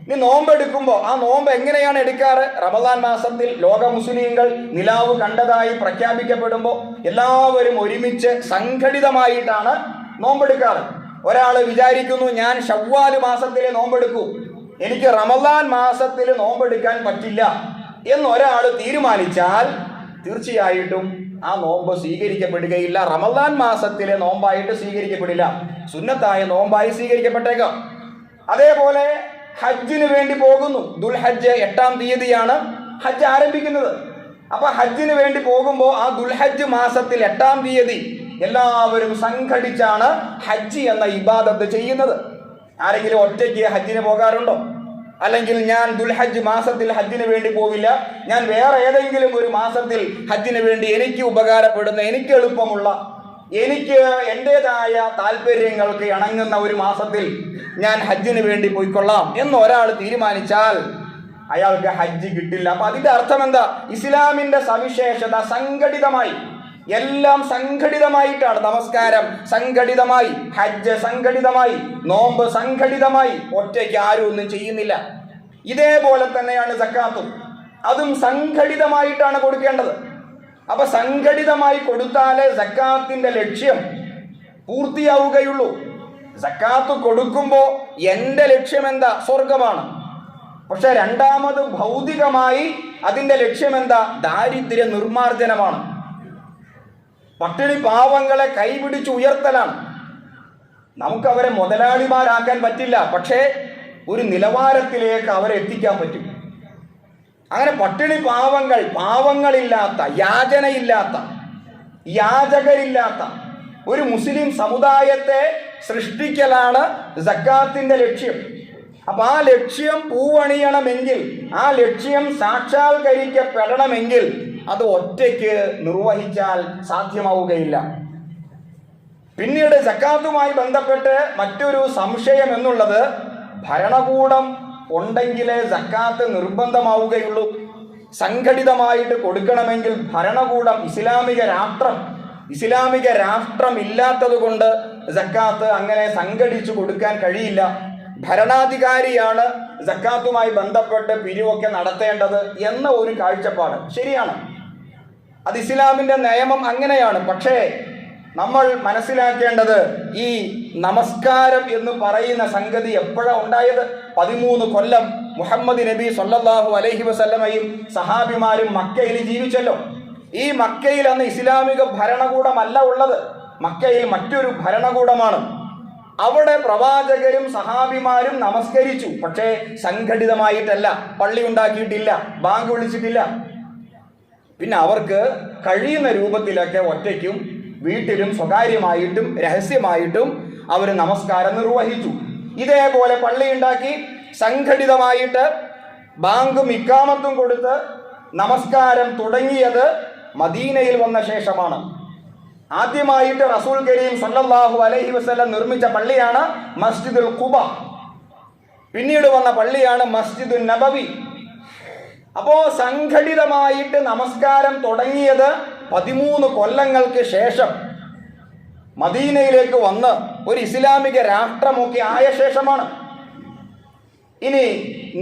ഇനി നോമ്പെടുക്കുമ്പോൾ ആ നോമ്പ് എങ്ങനെയാണ് എടുക്കാറ്? റമദാൻ മാസത്തിൽ ലോക മുസ്ലിങ്ങൾ നിലാവ് കണ്ടതായി പ്രഖ്യാപിക്കപ്പെടുമ്പോൾ എല്ലാവരും ഒരുമിച്ച് സംഘടിതമായിട്ടാണ് നോമ്പെടുക്കാറ്. ഒരാൾ വിചാരിക്കുന്നു ഞാൻ ശവ്വാൽ മാസത്തിലെ നോമ്പെടുക്കൂ, എനിക്ക് റമദാൻ മാസത്തിൽ നോമ്പെടുക്കാൻ പറ്റില്ല എന്നൊരാൾ തീരുമാനിച്ചാൽ തീർച്ചയായിട്ടും ആ നോമ്പ് സ്വീകരിക്കപ്പെടുകയില്ല. റമദാൻ മാസത്തിലെ നോമ്പായിട്ട് സ്വീകരിക്കപ്പെടില്ല, സുന്നത്തായ നോമ്പായി സ്വീകരിക്കപ്പെട്ടേക്കാം. അതേപോലെ ഹജ്ജിന് വേണ്ടി പോകുന്നു. ദുൽഹജ്ജ് 8-ാം തീയതിയാണ് ഹജ്ജ് ആരംഭിക്കുന്നത്. അപ്പൊ ഹജ്ജിന് വേണ്ടി പോകുമ്പോൾ ആ ദുൽഹജ്ജ് മാസത്തിൽ 8-ാം തീയതി എല്ലാവരും സംഘടിച്ചാണ് ഹജ്ജ് എന്ന ഇബാദത്ത് ചെയ്യുന്നത്. ആരെങ്കിലും ഒറ്റയ്ക്ക് ഹജ്ജിന് പോകാറുണ്ടോ? അല്ലെങ്കിൽ ഞാൻ ദുൽഹജ്ജ് മാസത്തിൽ ഹജ്ജിന് വേണ്ടി പോവില്ല, ഞാൻ വേറെ ഏതെങ്കിലും ഒരു മാസത്തിൽ ഹജ്ജിന് വേണ്ടി എനിക്ക് ഉപകാരപ്പെടുന്ന, എനിക്ക് എളുപ്പമുള്ള, എനിക്ക് എൻ്റെതായ താല്പര്യങ്ങൾക്ക് ഇണങ്ങുന്ന ഒരു മാസത്തിൽ ഞാൻ ഹജ്ജിന് വേണ്ടി പോയിക്കൊള്ളാം എന്ന് ഒരാൾ തീരുമാനിച്ചാൽ അയാൾക്ക് ഹജ്ജ് കിട്ടില്ല. അപ്പൊ അതിന്റെ അർത്ഥം എന്താ? ഇസ്ലാമിന്റെ സവിശേഷത സംഘടിതമായി, എല്ലാം സംഘടിതമായിട്ടാണ്. നമസ്കാരം സംഘടിതമായി, ഹജ്ജ് സംഘടിതമായി, നോമ്പ് സംഘടിതമായി, ഒറ്റയ്ക്ക് ആരും ഒന്നും ചെയ്യുന്നില്ല. ഇതേപോലെ തന്നെയാണ് സക്കാത്തും, അതും സംഘടിതമായിട്ടാണ് കൊടുക്കേണ്ടത്. അപ്പൊ സംഘടിതമായി കൊടുത്താലേ സക്കാത്തിന്റെ ലക്ഷ്യം പൂർത്തിയാവുകയുള്ളൂ. സക്കാത്ത് കൊടുക്കുമ്പോ എന്റെ ലക്ഷ്യം എന്താ? സ്വർഗമാണ്. പക്ഷെ രണ്ടാമത് ഭൗതികമായി അതിന്റെ ലക്ഷ്യം എന്താ? ദാരിദ്ര്യ നിർമാർജനമാണ്. പട്ടിണി പാവങ്ങളെ കൈപിടിച്ച് ഉയർത്തലാണ്. നമുക്ക് അവരെ മുതലാളിമാരാക്കാൻ പറ്റില്ല, പക്ഷേ ഒരു നിലവാരത്തിലേക്ക് അവരെ എത്തിക്കാൻ പറ്റും. അങ്ങനെ പട്ടിണി പാവങ്ങൾ, പാവങ്ങളില്ലാത്ത, യാചനയില്ലാത്ത, യാചകരില്ലാത്ത ഒരു മുസ്ലിം സമുദായത്തെ സൃഷ്ടിക്കലാണ് സക്കാത്തിന്റെ ലക്ഷ്യം. അപ്പൊ ആ ലക്ഷ്യം പൂവണിയണമെങ്കിൽ, ആ ലക്ഷ്യം സാക്ഷാത്കരിക്കപ്പെടണമെങ്കിൽ അത് ഒറ്റയ്ക്ക് നിർവഹിച്ചാൽ സാധ്യമാവുകയില്ല. പിന്നീട് സക്കാത്തുമായി ബന്ധപ്പെട്ട് മറ്റൊരു സംശയം എന്നുള്ളത്, ഭരണകൂടം ഉണ്ടെങ്കിലേ സക്കാത്ത് നിർബന്ധമാവുകയുള്ളൂ. സംഘടിതമായിട്ട് കൊടുക്കണമെങ്കിൽ ഭരണകൂടം, ഇസ്ലാമിക രാഷ്ട്രം ഇല്ലാത്തത് കൊണ്ട് സക്കാത്ത് അങ്ങനെ സംഘടിച്ചു കൊടുക്കാൻ കഴിയില്ല. ഭരണാധികാരിയാണ് സക്കാത്തുമായി ബന്ധപ്പെട്ട് പിരിവൊക്കെ നടത്തേണ്ടത് എന്ന ഒരു കാഴ്ചപ്പാട് ശരിയാണ്. അത് ഇസ്ലാമിന്റെ നിയമം അങ്ങനെയാണ്. പക്ഷേ നമ്മൾ മനസ്സിലാക്കേണ്ടത്, ഈ നമസ്കാരം എന്ന് പറയുന്ന സംഗതി എപ്പോഴാണ് ഉണ്ടായത്? 13 കൊല്ലം മുഹമ്മദ് നബി സല്ലല്ലാഹു അലൈഹി വസല്ലമയും സഹാബിമാരും മക്കയിൽ ജീവിച്ചല്ലോ. ഈ മക്കയിൽ അന്ന് ഇസ്ലാമിക ഭരണകൂടമല്ല ഉള്ളത്. മക്കയിൽ മറ്റൊരു ഭരണകൂടമാണ്. അവിടെ പ്രവാചകരും സഹാബിമാരും നമസ്കരിച്ചു, പക്ഷേ സംഘടിതമായിട്ടല്ല. പള്ളി ഉണ്ടാക്കിയിട്ടില്ല, ബാങ്ക് വിളിച്ചിട്ടില്ല. പിന്നെ അവർക്ക് കഴിയുന്ന രൂപത്തിലൊക്കെ ഒറ്റയ്ക്കും വീട്ടിലും സ്വകാര്യമായിട്ടും രഹസ്യമായിട്ടും അവർ നമസ്കാരം നിർവഹിച്ചു. ഇതേപോലെ പള്ളി ഉണ്ടാക്കി സംഘടിതമായിട്ട് ബാങ്കും ഇക്കാമത്തും കൊടുത്ത് നമസ്കാരം തുടങ്ങിയത് മദീനയിൽ വന്ന ശേഷമാണ്. ആദ്യമായിട്ട് റസൂൽ കരീം സല്ലല്ലാഹു അലൈഹി വസല്ലം നിർമ്മിച്ച പള്ളിയാണ് മസ്ജിദുൽ ഖുബ. പിന്നീട് വന്ന പള്ളിയാണ് മസ്ജിദുൻ നബവി. അപ്പോ സംഘടിതമായിട്ട് നമസ്കാരം തുടങ്ങിയത് 13 കൊല്ലങ്ങൾക്ക് ശേഷം മദീനയിലേക്ക് വന്ന് ഒരു ഇസ്ലാമിക രാഷ്ട്രമൊക്കെ ആയ ശേഷമാണ്. ഇനി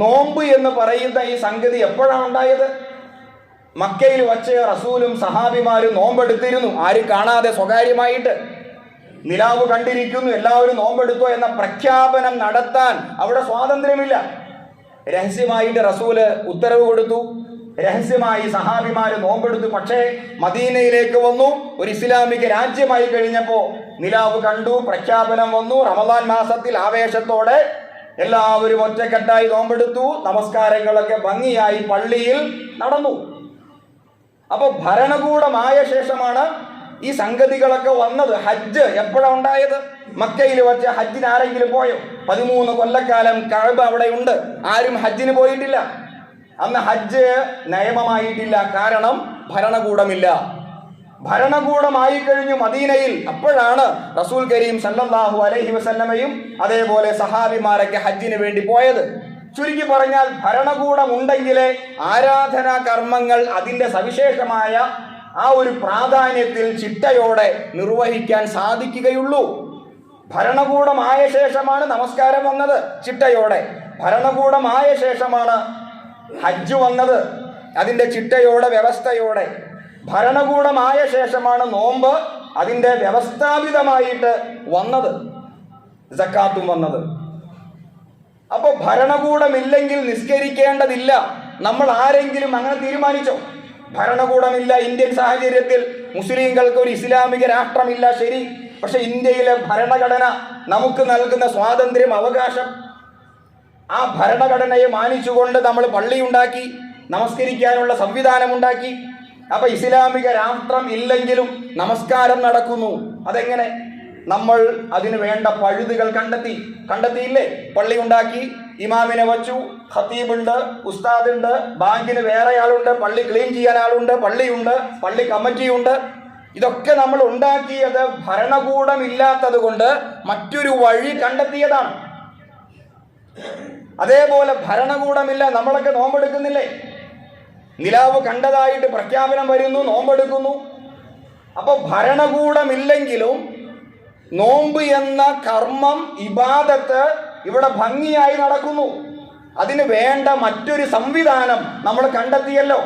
നോമ്പ് എന്ന് പറയുന്ന ഈ സംഗതി എപ്പോഴാണ് ഉണ്ടായത്? മക്കയിൽ വച്ച് റസൂലും സഹാബിമാരും നോമ്പെടുത്തിരുന്നു, ആരും കാണാതെ സ്വകാര്യമായിട്ട്. നിലാവ് കണ്ടിരിക്കുന്നു, എല്ലാവരും നോമ്പെടുത്തോ എന്ന പ്രഖ്യാപനം നടത്താൻ അവിടെ സ്വാതന്ത്ര്യമില്ല. രഹസ്യമായിട്ട് റസൂല് ഉത്തരവ് കൊടുത്തു, രഹസ്യമായി സഹാബിമാര് നോമ്പെടുത്തു. പക്ഷേ മദീനയിലേക്ക് വന്നു, ഒരു ഇസ്ലാമിക രാജ്യമായി കഴിഞ്ഞപ്പോൾ നിലാവ് കണ്ടു, പ്രഖ്യാപനം വന്നു. റമദാൻ മാസത്തിൽ ആവേശത്തോടെ എല്ലാവരും ഒറ്റക്കെട്ടായി നോമ്പെടുത്തു. നമസ്കാരങ്ങളൊക്കെ ഭംഗിയായി പള്ളിയിൽ നടന്നു. അപ്പോൾ ഭരണകൂടമായ ശേഷമാണ് ഈ സംഗതികളൊക്കെ വന്നത്. ഹജ്ജ് എപ്പോഴാണ് ഉണ്ടായത്? മക്കയിൽ വച്ച് ഹജ്ജിന് ആരെങ്കിലും പോയോ? 13 കൊല്ലക്കാലം കഅബ അവിടെ ഉണ്ട്, ആരും ഹജ്ജിന് പോയിട്ടില്ല. അന്ന് ഹജ്ജ് നിയമമായിട്ടില്ല, കാരണം ഭരണകൂടമില്ല. ഭരണകൂടമായി കഴിഞ്ഞു മദീനയിൽ. അപ്പോഴാണ് റസൂൽ കരീം സല്ലല്ലാഹു അലൈഹി വസല്ലമയും അതേപോലെ സഹാബിമാരൊക്കെ ഹജ്ജിന് വേണ്ടി പോയത്. ചുരുക്കി പറഞ്ഞാൽ, ഭരണകൂടം ഉണ്ടെങ്കിലേ ആരാധനാ കർമ്മങ്ങൾ അതിൻ്റെ സവിശേഷമായ ആ ഒരു പ്രാധാന്യത്തിൽ ചിട്ടയോടെ നിർവഹിക്കാൻ സാധിക്കുകയുള്ളൂ. ഭരണകൂടമായ ശേഷമാണ് നമസ്കാരം വന്നത് ചിട്ടയോടെ. ഭരണകൂടമായ ശേഷമാണ് ഹജ്ജ് വന്നത് അതിൻ്റെ ചിട്ടയോടെ, വ്യവസ്ഥയോടെ. ഭരണകൂടമായ ശേഷമാണ് നോമ്പ് അതിൻ്റെ വ്യവസ്ഥാപിതമായിട്ട് വന്നത്, സക്കാത്തും വന്നത്. അപ്പോൾ ഭരണകൂടമില്ലെങ്കിൽ നിസ്കരിക്കേണ്ടതില്ല. നമ്മൾ ആരെങ്കിലും അങ്ങനെ തീരുമാനിച്ചോ? ഭരണകൂടമില്ല, ഇന്ത്യൻ സാഹചര്യത്തിൽ മുസ്ലിങ്ങൾക്ക് ഒരു ഇസ്ലാമിക രാഷ്ട്രമില്ല, ശരി. പക്ഷെ ഇന്ത്യയിലെ ഭരണഘടന നമുക്ക് നൽകുന്ന സ്വാതന്ത്ര്യം, അവകാശം, ആ ഭരണഘടനയെ മാനിച്ചുകൊണ്ട് നമ്മൾ പള്ളി ഉണ്ടാക്കി, നമസ്കരിക്കാനുള്ള സംവിധാനം ഉണ്ടാക്കി. അപ്പൊ ഇസ്ലാമിക രാഷ്ട്രം ഇല്ലെങ്കിലും നമസ്കാരം നടക്കുന്നു. അതെങ്ങനെ? നമ്മൾ അതിന് വേണ്ട പഴുതുകൾ കണ്ടെത്തിയില്ലേ? പള്ളി ഉണ്ടാക്കി, ഇമാമിനെ വച്ചു, ഖത്തീബുണ്ട്, ഉസ്താദുണ്ട്, ബാങ്കിന് വേറെ ആളുണ്ട്, പള്ളി ക്ലീൻ ചെയ്യാൻ ആളുണ്ട്, പള്ളിയുണ്ട്, പള്ളി കമ്മിറ്റിയുണ്ട്. ഇതൊക്കെ നമ്മൾ ഉണ്ടാക്കിയത് ഭരണകൂടം ഇല്ലാത്തത് കൊണ്ട് മറ്റൊരു വഴി കണ്ടെത്തിയതാണ്. അതേപോലെ ഭരണകൂടമില്ല, നമ്മളൊക്കെ നോമ്പെടുക്കുന്നില്ലേ? നിലാവ് കണ്ടതായിട്ട് പ്രഖ്യാപനം വരുന്നു, നോമ്പെടുക്കുന്നു. അപ്പോൾ ഭരണകൂടമില്ലെങ്കിലും നോമ്പ് എന്ന കർമ്മം, ഇബാദത്ത് ഇവിടെ ഭംഗിയായി നടക്കുന്നു. അതിന് വേണ്ട മറ്റൊരു സംവിധാനം നമ്മൾ കണ്ടെത്തിയല്ലോ.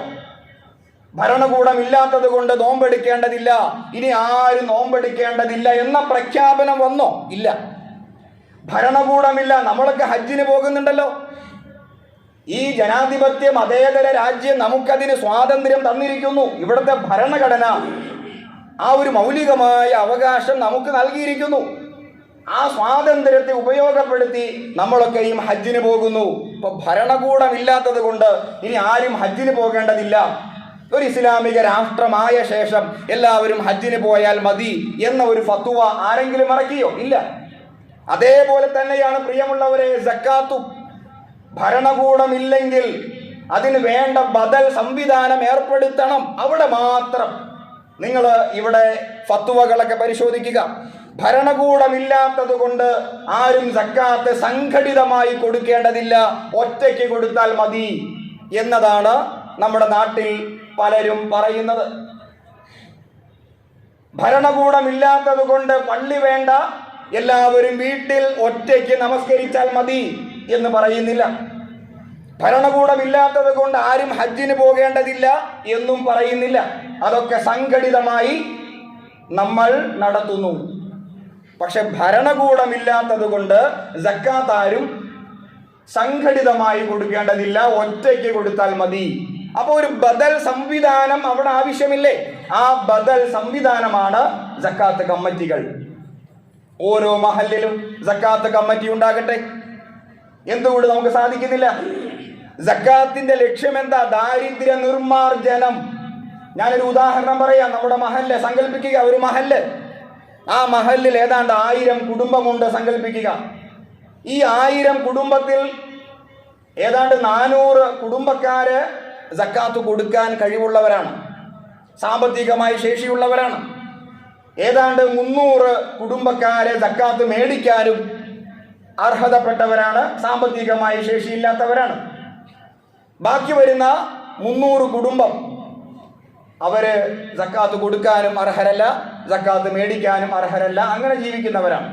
ഭരണകൂടം ഇല്ലാത്തത് കൊണ്ട് നോമ്പെടുക്കേണ്ടതില്ല, ഇനി ആരും നോമ്പെടുക്കേണ്ടതില്ല എന്ന പ്രഖ്യാപനം വന്നോ? ഇല്ല. ഭരണകൂടമില്ല, നമ്മളൊക്കെ ഹജ്ജിന് പോകുന്നുണ്ടല്ലോ. ഈ ജനാധിപത്യ മതേതര രാജ്യം നമുക്കതിന് സ്വാതന്ത്ര്യം തന്നിരിക്കുന്നു. ഇവിടുത്തെ ഭരണഘടന ആ ഒരു മൗലികമായ അവകാശം നമുക്ക് നൽകിയിരിക്കുന്നു. ആ സ്വാതന്ത്ര്യത്തെ ഉപയോഗപ്പെടുത്തി നമ്മളൊക്കെയും ഹജ്ജിന് പോകുന്നു. ഇപ്പൊ ഭരണകൂടം ഇല്ലാത്തത് കൊണ്ട് ഇനി ആരും ഹജ്ജിന് പോകേണ്ടതില്ല, ഒരു ഇസ്ലാമിക രാഷ്ട്രമായ ശേഷം എല്ലാവരും ഹജ്ജിന് പോയാൽ മതി എന്ന ഒരു ഫത്വ ആരെങ്കിലും ഇറക്കിയോ? ഇല്ല. അതേപോലെ തന്നെയാണ് പ്രിയമുള്ളവരെ സക്കാത്തും. ഭരണകൂടമില്ലെങ്കിൽ അതിന് വേണ്ട ബദൽ സംവിധാനം ഏർപ്പെടുത്തണം. അവിടെ മാത്രം നിങ്ങൾ ഇവിടെ ഫത്വകളൊക്കെ പരിശോധിക്കുക. ഭരണകൂടമില്ലാത്തത് കൊണ്ട് ആരും സക്കാത്ത് സംഘടിതമായി കൊടുക്കേണ്ടതില്ല, ഒറ്റയ്ക്ക് കൊടുത്താൽ മതി എന്നതാണ് നമ്മുടെ നാട്ടിൽ പലരും പറയുന്നത്. ഭരണകൂടമില്ലാത്തത് കൊണ്ട് പള്ളി വേണ്ട, എല്ലാവരും വീട്ടിൽ ഒറ്റയ്ക്ക് നമസ്കരിച്ചാൽ മതി എന്ന് പറയുന്നില്ല. ഭരണകൂടമില്ലാത്തത് കൊണ്ട് ആരും ഹജ്ജിന് പോകേണ്ടതില്ല എന്നും പറയുന്നില്ല. അതൊക്കെ സംഘടിതമായി നമ്മൾ നടത്തുന്നു. പക്ഷെ ഭരണകൂടമില്ലാത്തത് കൊണ്ട് സക്കാത്ത് ആരും സംഘടിതമായി കൊടുക്കേണ്ടതില്ല, ഒറ്റയ്ക്ക് കൊടുത്താൽ മതി. അപ്പോൾ ഒരു ബദൽ സംവിധാനം അവിടെ ആവശ്യമില്ലേ? ആ ബദൽ സംവിധാനമാണ് സക്കാത്ത് കമ്മിറ്റികൾ. ഓരോ മഹല്ലിലും സക്കാത്ത് കമ്മിറ്റി ഉണ്ടാകട്ടെ. എന്തുകൊണ്ട് നമുക്ക് സാധിക്കുന്നില്ല? സക്കാത്തിന്റെ ലക്ഷ്യം എന്താ? ദാരിദ്ര്യ നിർമാർജനം. ഞാനൊരു ഉദാഹരണം പറയാം. നമ്മുടെ മഹല്ല് സങ്കല്പിക്കുക, ഒരു മഹല്ല്. ആ മഹല്ലിൽ ഏതാണ്ട് 1000 കുടുംബമുണ്ട് സങ്കല്പിക്കുക. ഈ 1000 കുടുംബത്തിൽ ഏതാണ്ട് 400 കുടുംബക്കാര് സക്കാത്ത് കൊടുക്കാൻ കഴിവുള്ളവരാണ്, സാമ്പത്തികമായി ശേഷിയുള്ളവരാണ്. ഏതാണ്ട് 300 കുടുംബക്കാരെ സക്കാത്ത് മേടിക്കാനും അർഹതപ്പെട്ടവരാണ്, സാമ്പത്തികമായി ശേഷിയില്ലാത്തവരാണ്. ബാക്കി വരുന്ന 300 കുടുംബം അവര് സക്കാത്ത് കൊടുക്കാനും അർഹരല്ല, സക്കാത്ത് മേടിക്കാനും അർഹരല്ല, അങ്ങനെ ജീവിക്കുന്നവരാണ്.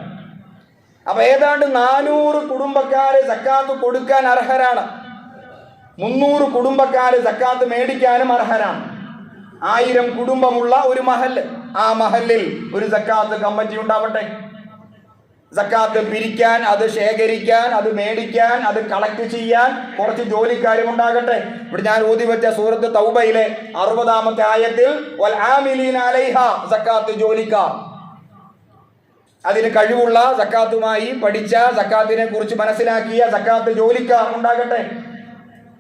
അപ്പൊ ഏതാണ്ട് 400 കുടുംബക്കാര് സക്കാത്ത് കൊടുക്കാൻ അർഹരാണ്, 300 കുടുംബക്കാര് സക്കാത്ത് മേടിക്കാനും അർഹരാണ്. 1000 കുടുംബമുള്ള ഒരു മഹല്ല്, ആ മഹല്ലിൽ ഒരു സക്കാത്ത് കമ്മിറ്റി ഉണ്ടാവട്ടെ. സക്കാത്ത് പിരിക്കാൻ, അത് ശേഖരിക്കാൻ, അത് മേടിക്കാൻ, അത് കളക്ട് ചെയ്യാൻ കുറച്ച് ജോലിക്കാരും ഉണ്ടാകട്ടെ. ഇവിടെ ഞാൻ ഓതി വെച്ച സൂറത്ത് തൗബയിലെ 60-ാമത്തെ ആയത്തിൽ വൽ ആമിലീന അലൈഹ, സക്കാത്ത് ജോലിക്കാർ, അതിന് കഴിവുള്ള, സക്കാത്തുമായി പഠിച്ച, സക്കാത്തിനെ കുറിച്ച് മനസ്സിലാക്കിയ സക്കാത്ത് ജോലിക്കാർ ഉണ്ടാകട്ടെ.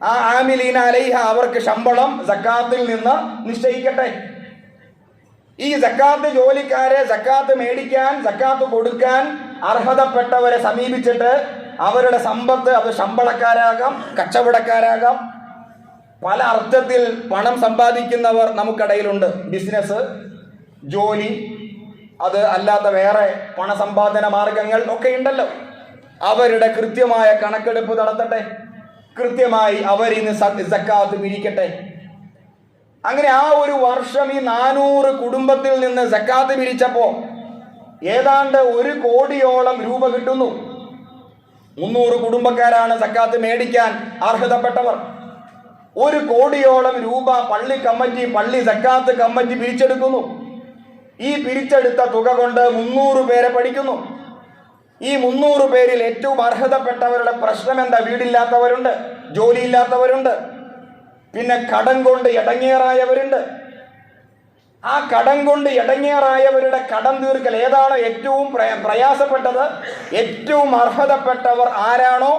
ആ ആമിലീന അലൈഹ, അവർക്ക് ശമ്പളം സക്കാത്തിൽ നിന്ന് നിശ്ചയിക്കട്ടെ. ഈ സക്കാത്ത് ജോലിക്കാരെ സക്കാത്ത് മേടിക്കാൻ, സക്കാത്ത് കൊടുക്കാൻ അർഹതപ്പെട്ടവരെ സമീപിച്ചിട്ട് അവരുടെ സമ്പത്ത്, അത് ശമ്പളക്കാരാകാം, കച്ചവടക്കാരാകാം, പല അർത്ഥത്തിൽ പണം സമ്പാദിക്കുന്നവർ നമുക്കിടയിലുണ്ട്. ബിസിനസ്, ജോലി, അത് അല്ലാത്ത വേറെ പണസമ്പാദന മാർഗങ്ങൾ ഒക്കെ ഉണ്ടല്ലോ. അവരുടെ കൃത്യമായ കണക്കെടുപ്പ് നടത്തട്ടെ, കൃത്യമായി അവരിന്ന് സക്കാത്ത് പിരിക്കട്ടെ. അങ്ങനെ ആ ഒരു വർഷം ഈ 400 കുടുംബത്തിൽ നിന്ന് സക്കാത്ത് പിരിച്ചപ്പോ ഏതാണ്ട് 1 കോടിയോളം രൂപ കിട്ടുന്നു. 300 കുടുംബക്കാരാണ് സക്കാത്ത് മേടിക്കാൻ അർഹതപ്പെട്ടവർ. 1 കോടിയോളം രൂപ പള്ളി കമ്മിറ്റി, പള്ളി സക്കാത്ത് കമ്മിറ്റി പിരിച്ചെടുക്കുന്നു. ഈ പിരിച്ചെടുത്ത തുക കൊണ്ട് 300 പേരെ പഠിക്കുന്നു. ഈ 300 പേരിൽ ഏറ്റവും അർഹതപ്പെട്ടവരുടെ പ്രശ്നം എന്താ? വീടില്ലാത്തവരുണ്ട്, ജോലിയില്ലാത്തവരുണ്ട്, പിന്നെ കടം കൊണ്ട് ഇടങ്ങേറായവരുണ്ട്. ആ കടം കൊണ്ട് ഇടങ്ങേറായവരുടെ കടം തീർക്കൽ ഏതാണ് ഏറ്റവും പ്രയാസപ്പെട്ടത്? ഏറ്റവും അർഹതപ്പെട്ടവർ ആരാണോ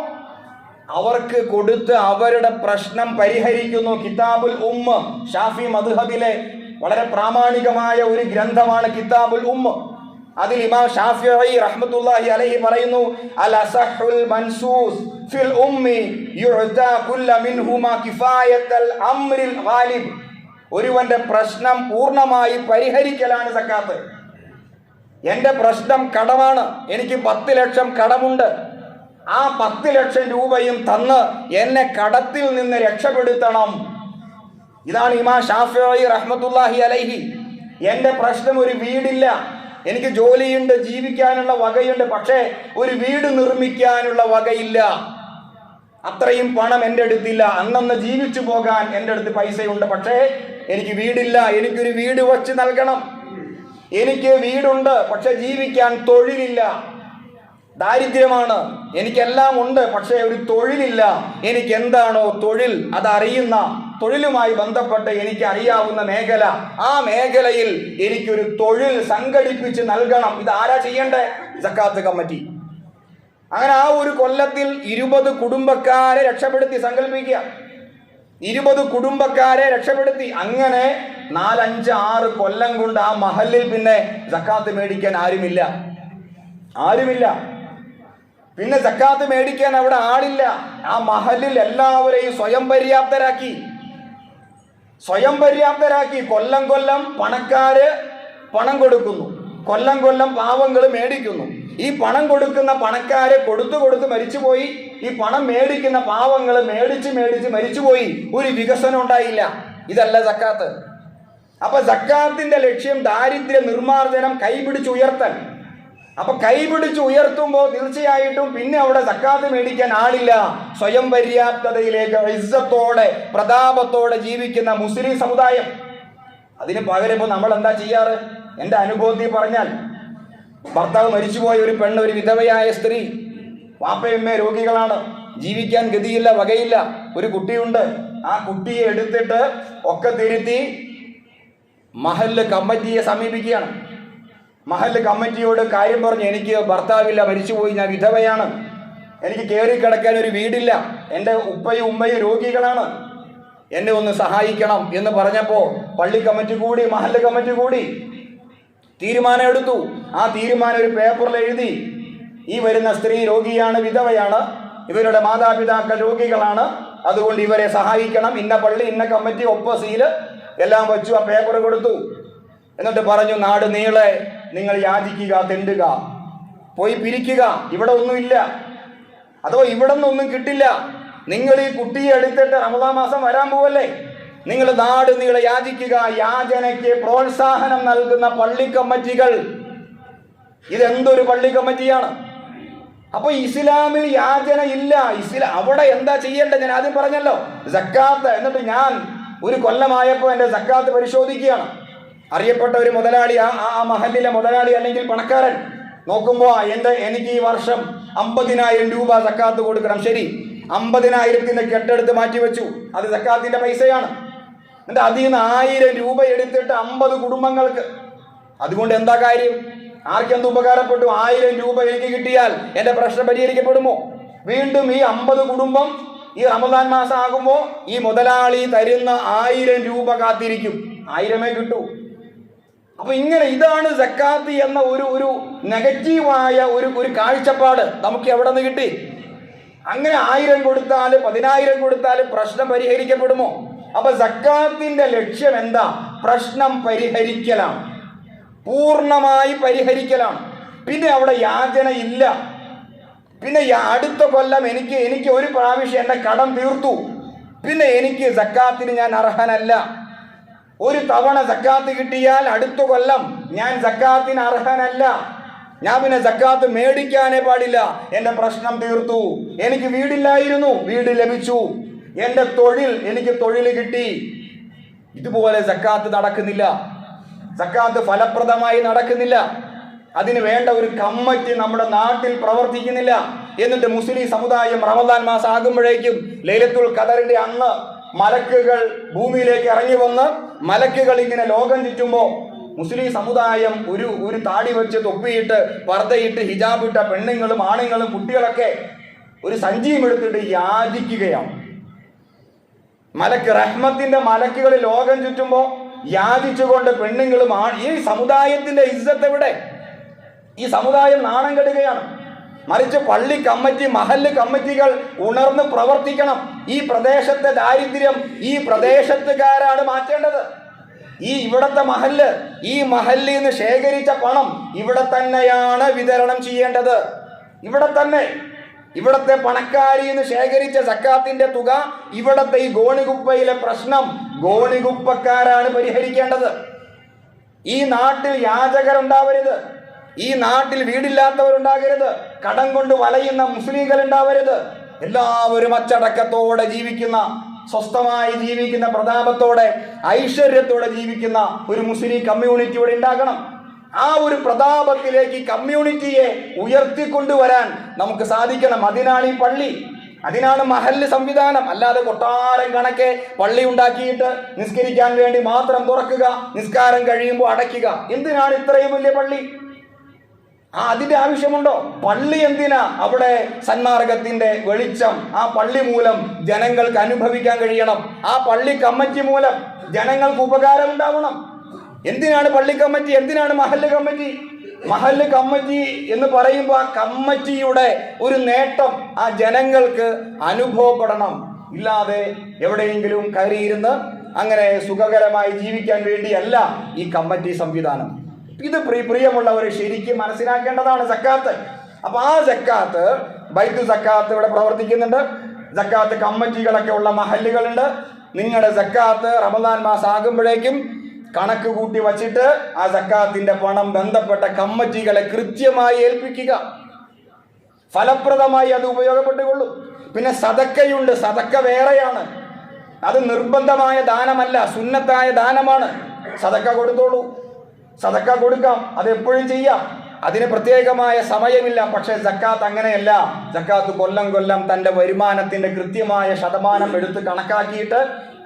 അവർക്ക് കൊടുത്ത് അവരുടെ പ്രശ്നം പരിഹരിക്കുന്നു. കിതാബുൽ ഉമ്മ, ഷാഫി മദ്ഹബിലെ വളരെ പ്രാമാണികമായ ഒരു ഗ്രന്ഥമാണ് കിതാബുൽ ഉമ്മ. അതിൽ ഇമാം ഷാഫിഈ റഹ്മത്തുള്ളാഹി അലൈഹി പറയുന്നു, അൽ അസഹുൽ മൻസൂസ് ഫിൽ ഉമ്മി യുഅതാ കുല്ല മിൻഹുമാ കിഫായത്തൽ അംറിൽ ഗാലിബ്. ഒരുവന്റെ പ്രശ്നം പൂർണ്ണമായി പരിഹരിക്കലാണ് സക്കാത്ത്. എൻ്റെ പ്രശ്നം കടമാണ്, എനിക്ക് 10 ലക്ഷം കടമുണ്ട്. ആ 10 ലക്ഷം രൂപയും തന്ന് എന്നെ കടത്തിൽ നിന്ന് രക്ഷപ്പെടുത്തണം. ഇതാണ് ഇമാം ഷാഫിഈ റഹ്മത്തുള്ളാഹി അലൈഹി. എൻ്റെ പ്രശ്നം ഒരു വീടില്ല, എനിക്ക് ജോലിയുണ്ട്, ജീവിക്കാനുള്ള വകയുണ്ട്, പക്ഷേ ഒരു വീട് നിർമ്മിക്കാനുള്ള വകയില്ല. അത്രയും പണം എൻ്റെ അടുത്തില്ല. അന്നന്ന് ജീവിച്ചു പോകാൻ എൻ്റെ അടുത്ത് പൈസയുണ്ട്, പക്ഷേ എനിക്ക് വീടില്ല. എനിക്കൊരു വീട് വച്ച് നൽകണം. എനിക്ക് വീടുണ്ട്, പക്ഷെ ജീവിക്കാൻ തൊഴിലില്ല. ദാരിദ്ര്യമാണ്. എനിക്കെല്ലാം ഉണ്ട്, പക്ഷേ ഒരു തൊഴിലില്ല. എനിക്ക് എന്താണോ തൊഴിൽ, അതറിയുന്ന, തൊഴിലുമായി ബന്ധപ്പെട്ട് എനിക്ക് അറിയാവുന്ന മേഖല, ആ മേഖലയിൽ എനിക്കൊരു തൊഴിൽ സംഘടിപ്പിച്ച് നൽകണം. ഇത് ആരാ ചെയ്യണ്ടേ? സക്കാത്ത് കമ്മിറ്റി. അങ്ങനെ ആ ഒരു കൊല്ലത്തിൽ 20 കുടുംബക്കാരെ രക്ഷപ്പെടുത്തി. സങ്കല്പിക്കുക, 20 കുടുംബക്കാരെ രക്ഷപ്പെടുത്തി. അങ്ങനെ 4, 5, 6 കൊല്ലം കൊണ്ട് ആ മഹലിൽ പിന്നെ സക്കാത്ത് മേടിക്കാൻ ആരുമില്ല. പിന്നെ സക്കാത്ത് മേടിക്കാൻ അവിടെ ആളില്ല. ആ മഹലിൽ എല്ലാവരെയും സ്വയം പര്യാപ്തരാക്കി. കൊല്ലം പണക്കാര് പണം കൊടുക്കുന്നു, കൊല്ലം പാവങ്ങൾ മേടിക്കുന്നു. ഈ പണം കൊടുക്കുന്ന പണക്കാരെ കൊടുത്ത് മരിച്ചുപോയി. ഈ പണം മേടിക്കുന്ന പാവങ്ങൾ മേടിച്ച് മരിച്ചുപോയി. ഒരു വികസനം ഉണ്ടായില്ല. ഇതല്ല സക്കാത്ത്. അപ്പൊ സക്കാത്തിന്റെ ലക്ഷ്യം ദാരിദ്ര്യ നിർമ്മാർജ്ജനം, കൈപിടിച്ചുയർത്തൽ. അപ്പൊ കൈപിടിച്ചുയർത്തുമ്പോൾ തീർച്ചയായിട്ടും പിന്നെ അവിടെ സക്കാത്ത് മേടിക്കാൻ ആളില്ല. സ്വയം പര്യാപ്തതയിലേക്ക് ഇസ്സത്തോടെ, പ്രതാപത്തോടെ ജീവിക്കുന്ന മുസ്ലിം സമുദായം. അതിന് പകരം ഇപ്പൊ നമ്മൾ എന്താ ചെയ്യാറ്? എൻ്റെ അനുഭവത്തിൽ പറഞ്ഞാൽ, ഭർത്താവ് മരിച്ചുപോയ ഒരു പെണ്ണ്, ഒരു വിധവയായ സ്ത്രീ, വാപ്പയമ്മ രോഗികളാണ്, ജീവിക്കാൻ ഗതിയില്ല, വകയില്ല. ഒരു കുട്ടിയുണ്ട്. ആ കുട്ടിയെ എടുത്തിട്ട് ഒക്കെ തിരുത്തി മഹല്ല് കമ്മിറ്റിയെ സമീപിക്കുകയാണ്. മഹല്ല് കമ്മിറ്റിയോട് കാര്യം പറഞ്ഞു, എനിക്ക് ഭർത്താവില്ല, മരിച്ചുപോയി, ഞാൻ വിധവയാണ്, എനിക്ക് കയറി കിടക്കാൻ ഒരു വീടില്ല, എൻ്റെ ഉപ്പയും ഉമ്മയും രോഗികളാണ്, എന്നെ ഒന്ന് സഹായിക്കണം എന്ന് പറഞ്ഞപ്പോൾ പള്ളി കമ്മിറ്റി കൂടി, മഹല്ല് കമ്മിറ്റി കൂടി തീരുമാനം എടുത്തു. ആ തീരുമാനം ഒരു പേപ്പറിൽ എഴുതി. ഈ വരുന്ന സ്ത്രീ രോഗിയാണ്, വിധവയാണ്, ഇവരുടെ മാതാപിതാക്കൾ രോഗികളാണ്, അതുകൊണ്ട് ഇവരെ സഹായിക്കണം. ഇന്ന പള്ളി, ഇന്ന കമ്മിറ്റി, ഒപ്പ സീല് എല്ലാം വെച്ചു. ആ പേപ്പർ കൊടുത്തു. എന്നിട്ട് പറഞ്ഞു, നാട് നീളെ നിങ്ങൾ യാചിക്കുക, തെണ്ടുക, പോയി പിരിക്കുക. ഇവിടെ ഒന്നുമില്ല, അഥവാ ഇവിടെ നിന്നൊന്നും കിട്ടില്ല. നിങ്ങൾ ഈ കുട്ടിയെ എടുത്തിട്ട് റമദാൻ മാസം വരാൻ പോവല്ലേ, നിങ്ങൾ നാട് നീളെ യാചിക്കുക. യാചനയ്ക്ക് പ്രോത്സാഹനം നൽകുന്ന പള്ളി കമ്മിറ്റികൾ. ഇതെന്തൊരു പള്ളി കമ്മിറ്റിയാണ്? അപ്പൊ ഇസ്ലാമിൽ യാചന ഇല്ല. അവിടെ എന്താ ചെയ്യേണ്ടത്? ഞാൻ ആദ്യം പറഞ്ഞല്ലോ, സക്കാത്ത്. എന്നിട്ട് ഞാൻ ഒരു കൊല്ലമായപ്പോൾ എൻ്റെ സക്കാത്ത് പരിശോധിക്കുകയാണ്. അറിയപ്പെട്ട ഒരു മുതലാളി, ആ മഹല്ലിലെ മുതലാളി അല്ലെങ്കിൽ പണക്കാരൻ നോക്കുമ്പോൾ എനിക്ക് ഈ വർഷം 50,000 രൂപ സക്കാത്ത് കൊടുക്കണം. ശരി, 50,000 കെട്ടെടുത്ത് മാറ്റിവെച്ചു. അത് സക്കാത്തിന്റെ പൈസയാണ്. എന്നിട്ട് അതിൽ നിന്ന് 1000 രൂപ എടുത്തിട്ട് 50 കുടുംബങ്ങൾക്ക്. അതുകൊണ്ട് എന്താ കാര്യം? ആർക്കെന്ത് ഉപകാരപ്പെട്ടു? 1000 രൂപ എനിക്ക് കിട്ടിയാൽ എൻ്റെ പ്രശ്നം പരിഹരിക്കപ്പെടുമോ? വീണ്ടും ഈ 50 കുടുംബം ഈ റമദാൻ മാസം ആകുമ്പോൾ ഈ മുതലാളി തരുന്ന 1000 രൂപ കാത്തിരിക്കും. 1000 കിട്ടൂ. അപ്പൊ ഇതാണ് സക്കാത്ത് എന്ന ഒരു നെഗറ്റീവായ ഒരു കാഴ്ചപ്പാട് നമുക്ക് എവിടെ നിന്ന് കിട്ടി? അങ്ങനെ 1000 കൊടുത്താൽ 10,000 കൊടുത്താൽ പ്രശ്നം പരിഹരിക്കപ്പെടുമോ? അപ്പൊ സക്കാത്തിന്റെ ലക്ഷ്യം എന്താ? പ്രശ്നം പരിഹരിക്കലാണ്, പൂർണ്ണമായി പരിഹരിക്കലാണ്. പിന്നെ അവിടെ യാചന ഇല്ല. പിന്നെ അടുത്ത കൊല്ലം എനിക്ക് ഒരു പ്രാവശ്യം എൻ്റെ കടം തീർത്തു, പിന്നെ എനിക്ക് സക്കാത്തിന് ഞാൻ അർഹനല്ല. ഒരു തവണ സക്കാത്ത് കിട്ടിയാൽ അടുത്ത കൊല്ലം ഞാൻ സക്കാത്തിന് അർഹനല്ല, ഞാൻ പിന്നെ സക്കാത്ത് മേടിക്കാനേ പാടില്ല. എൻ്റെ പ്രശ്നം തീർത്തു. എനിക്ക് വീടില്ലായിരുന്നു, വീട് ലഭിച്ചു. എൻ്റെ എനിക്ക് തൊഴിൽ കിട്ടി. ഇതുപോലെ സക്കാത്ത് നടക്കുന്നില്ല. സക്കാത്ത് ഫലപ്രദമായി നടക്കുന്നില്ല. അതിന് വേണ്ട ഒരു കമ്മിറ്റി നമ്മുടെ നാട്ടിൽ പ്രവർത്തിക്കുന്നില്ല. എന്നിട്ട് മുസ്ലിം സമുദായം റമദാൻ മാസം ആകുമ്പോഴേക്കും ലൈലത്തുൽ ഖദറിന്റെ അന്ന് മലക്കുകൾ ഭൂമിയിലേക്ക് ഇറങ്ങി വന്ന് മലക്കുകൾ ഇങ്ങനെ ലോകം ചുറ്റുമ്പോൾ മുസ്ലിം സമുദായം ഒരു താടി വെച്ച് തൊപ്പിയിട്ട് പർദ്ദയിട്ട് ഹിജാബിട്ട പെണ്ണുങ്ങളും ആണുങ്ങളും കുട്ടികളൊക്കെ ഒരു സഞ്ചിയും എടുത്തിട്ട് യാചിക്കുകയാണ്. റഹ്മത്തിന്റെ മലക്കുകൾ ലോകം ചുറ്റുമ്പോൾ യാചിച്ചുകൊണ്ട് പെണ്ണുങ്ങളും ഈ സമുദായത്തിന്റെ ഇസ്സത്ത് എവിടെ? ഈ സമുദായം നാണം കെടുകയാണ്. മറിച്ച് പള്ളി കമ്മിറ്റി, മഹല്ല് കമ്മിറ്റികൾ ഉണർന്ന് പ്രവർത്തിക്കണം. ഈ പ്രദേശത്തെ ദാരിദ്ര്യം ഈ പ്രദേശത്തുകാരാണ് മാറ്റേണ്ടത്. ഇവിടത്തെ മഹല്ല്, ഈ മഹല്ലിൽ നിന്ന് ശേഖരിച്ച പണം ഇവിടെ തന്നെയാണ് വിതരണം ചെയ്യേണ്ടത്. ഇവിടെ തന്നെ ഇവിടത്തെ പണക്കാരിൽ നിന്ന് ശേഖരിച്ച സക്കാത്തിന്റെ തുക, ഇവിടത്തെ ഈ ഗോണികുപ്പയിലെ പ്രശ്നം ഗോണികുപ്പക്കാരാണ് പരിഹരിക്കേണ്ടത്. ഈ നാട്ടിൽ യാചകരുണ്ടാവരുത്, ഈ നാട്ടിൽ വീടില്ലാത്തവരുണ്ടാകരുത്, കടം കൊണ്ട് വലയുന്ന മുസ്ലിങ്ങൾ ഉണ്ടാവരുത്. എല്ലാവരും അച്ചടക്കത്തോടെ ജീവിക്കുന്ന, സ്വസ്ഥമായി ജീവിക്കുന്ന, പ്രതാപത്തോടെ ഐശ്വര്യത്തോടെ ജീവിക്കുന്ന ഒരു മുസ്ലിം കമ്മ്യൂണിറ്റി ഇവിടെ ഉണ്ടാകണം. ആ ഒരു പ്രതാപത്തിലേക്ക് കമ്മ്യൂണിറ്റിയെ ഉയർത്തിക്കൊണ്ടുവരാൻ നമുക്ക് സാധിക്കണം. അതിനാണ് ഈ പള്ളി, അതിനാണ് മഹല്ല് സംവിധാനം. അല്ലാതെ കൊട്ടാരം കണക്കെ പള്ളി ഉണ്ടാക്കിയിട്ട് നിസ്കരിക്കാൻ വേണ്ടി മാത്രം തുറക്കുക, നിസ്കാരം കഴിയുമ്പോൾ അടയ്ക്കുക. എന്തിനാണ് ഇത്രയും വലിയ പള്ളി? അതിന്റെ ആവശ്യമുണ്ടോ? പള്ളി എന്തിനാ? അവിടെ സന്മാർഗത്തിന്റെ വെളിച്ചം ആ പള്ളി മൂലം ജനങ്ങൾക്ക് അനുഭവിക്കാൻ കഴിയണം. ആ പള്ളി കമ്മിറ്റി മൂലം ജനങ്ങൾക്ക് ഉപകാരം ഉണ്ടാവണം. എന്തിനാണ് പള്ളി കമ്മിറ്റി? എന്തിനാണ് മഹല്ല് കമ്മിറ്റി? മഹല്ല് കമ്മിറ്റി എന്ന് പറയുമ്പോൾ ആ കമ്മിറ്റിയുടെ ഒരു നേട്ടം ആ ജനങ്ങൾക്ക് അനുഭവപ്പെടണം. ഇല്ലാതെ എവിടെയെങ്കിലും കയറിയിരുന്ന് അങ്ങനെ സുഖകരമായി ജീവിക്കാൻ വേണ്ടിയല്ല ഈ കമ്മിറ്റി സംവിധാനം. ഇത് പ്രിയമുള്ളവർ ശരിക്കും മനസ്സിലാക്കേണ്ടതാണ് സക്കാത്ത്. അപ്പൊ ആ സക്കാത്ത്, ബൈത്തു സക്കാത്ത് ഇവിടെ പ്രവർത്തിക്കുന്നുണ്ട്. സക്കാത്ത് കമ്മിറ്റികളൊക്കെ ഉള്ള മഹല്ലുകളുണ്ട്. നിങ്ങളുടെ സക്കാത്ത് റമദാൻ മാസം ആകുമ്പോഴേക്കും കണക്ക് കൂട്ടി വച്ചിട്ട് ആ സക്കാത്തിന്റെ പണം ബന്ധപ്പെട്ട കമ്മിറ്റികളെ കൃത്യമായി ഏൽപ്പിക്കുക. ഫലപ്രദമായി അത് ഉപയോഗപ്പെട്ടുകൊള്ളും. പിന്നെ സദക്കയുണ്ട്. സദക്ക വേറെയാണ്. അത് നിർബന്ധമായ ദാനമല്ല, സുന്നത്തായ ദാനമാണ്. സദക്ക കൊടുത്തോളൂ, സദക്ക കൊടുക്കാം, അത് എപ്പോഴും ചെയ്യാം, അതിന് പ്രത്യേകമായ സമയമില്ല. പക്ഷെ സക്കാത്ത് അങ്ങനെയല്ല. സക്കാത്ത് കൊല്ലം തൻ്റെ വരുമാനത്തിന്റെ കൃത്യമായ ശതമാനം എടുത്ത് കണക്കാക്കിയിട്ട്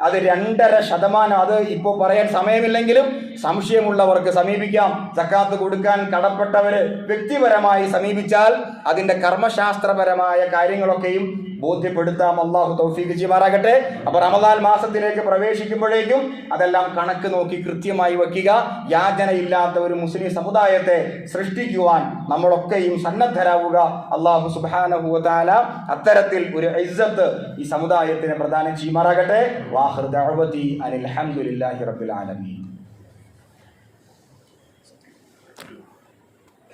അത് 2.5%, അത് ഇപ്പോൾ പറയാൻ സമയമില്ലെങ്കിലും സംശയമുള്ളവർക്ക് സമീപിക്കാം. സക്കാത്ത് കൊടുക്കാൻ കടപ്പെട്ടവര് വ്യക്തിപരമായി സമീപിച്ചാൽ അതിന്റെ കർമ്മശാസ്ത്രപരമായ കാര്യങ്ങളൊക്കെയും ബോധ്യപ്പെടുത്താം. അള്ളാഹു തൗഫീഖ് ചെയ്യുമാറാകട്ടെ. അപ്പൊ റമദാൻ മാസത്തിലേക്ക് പ്രവേശിക്കുമ്പോഴേക്കും അതെല്ലാം കണക്ക് നോക്കി കൃത്യമായി വയ്ക്കുക. യാചനയില്ലാത്ത ഒരു മുസ്ലിം സമുദായത്തെ സൃഷ്ടിക്കുവാൻ നമ്മളൊക്കെയും സന്നദ്ധരാവുക. അള്ളാഹു സുബ്ഹാനഹു വ തആല അത്തരത്തിൽ ഒരു ഇസ്സത്ത് ഈ സമുദായത്തിന് പ്രദാനം ചെയ്യുമാറാകട്ടെ. വാഖിർ ദഅവതി അനിൽ ഹംദുലില്ലാഹി റബ്ബിൽ ആലമീൻ.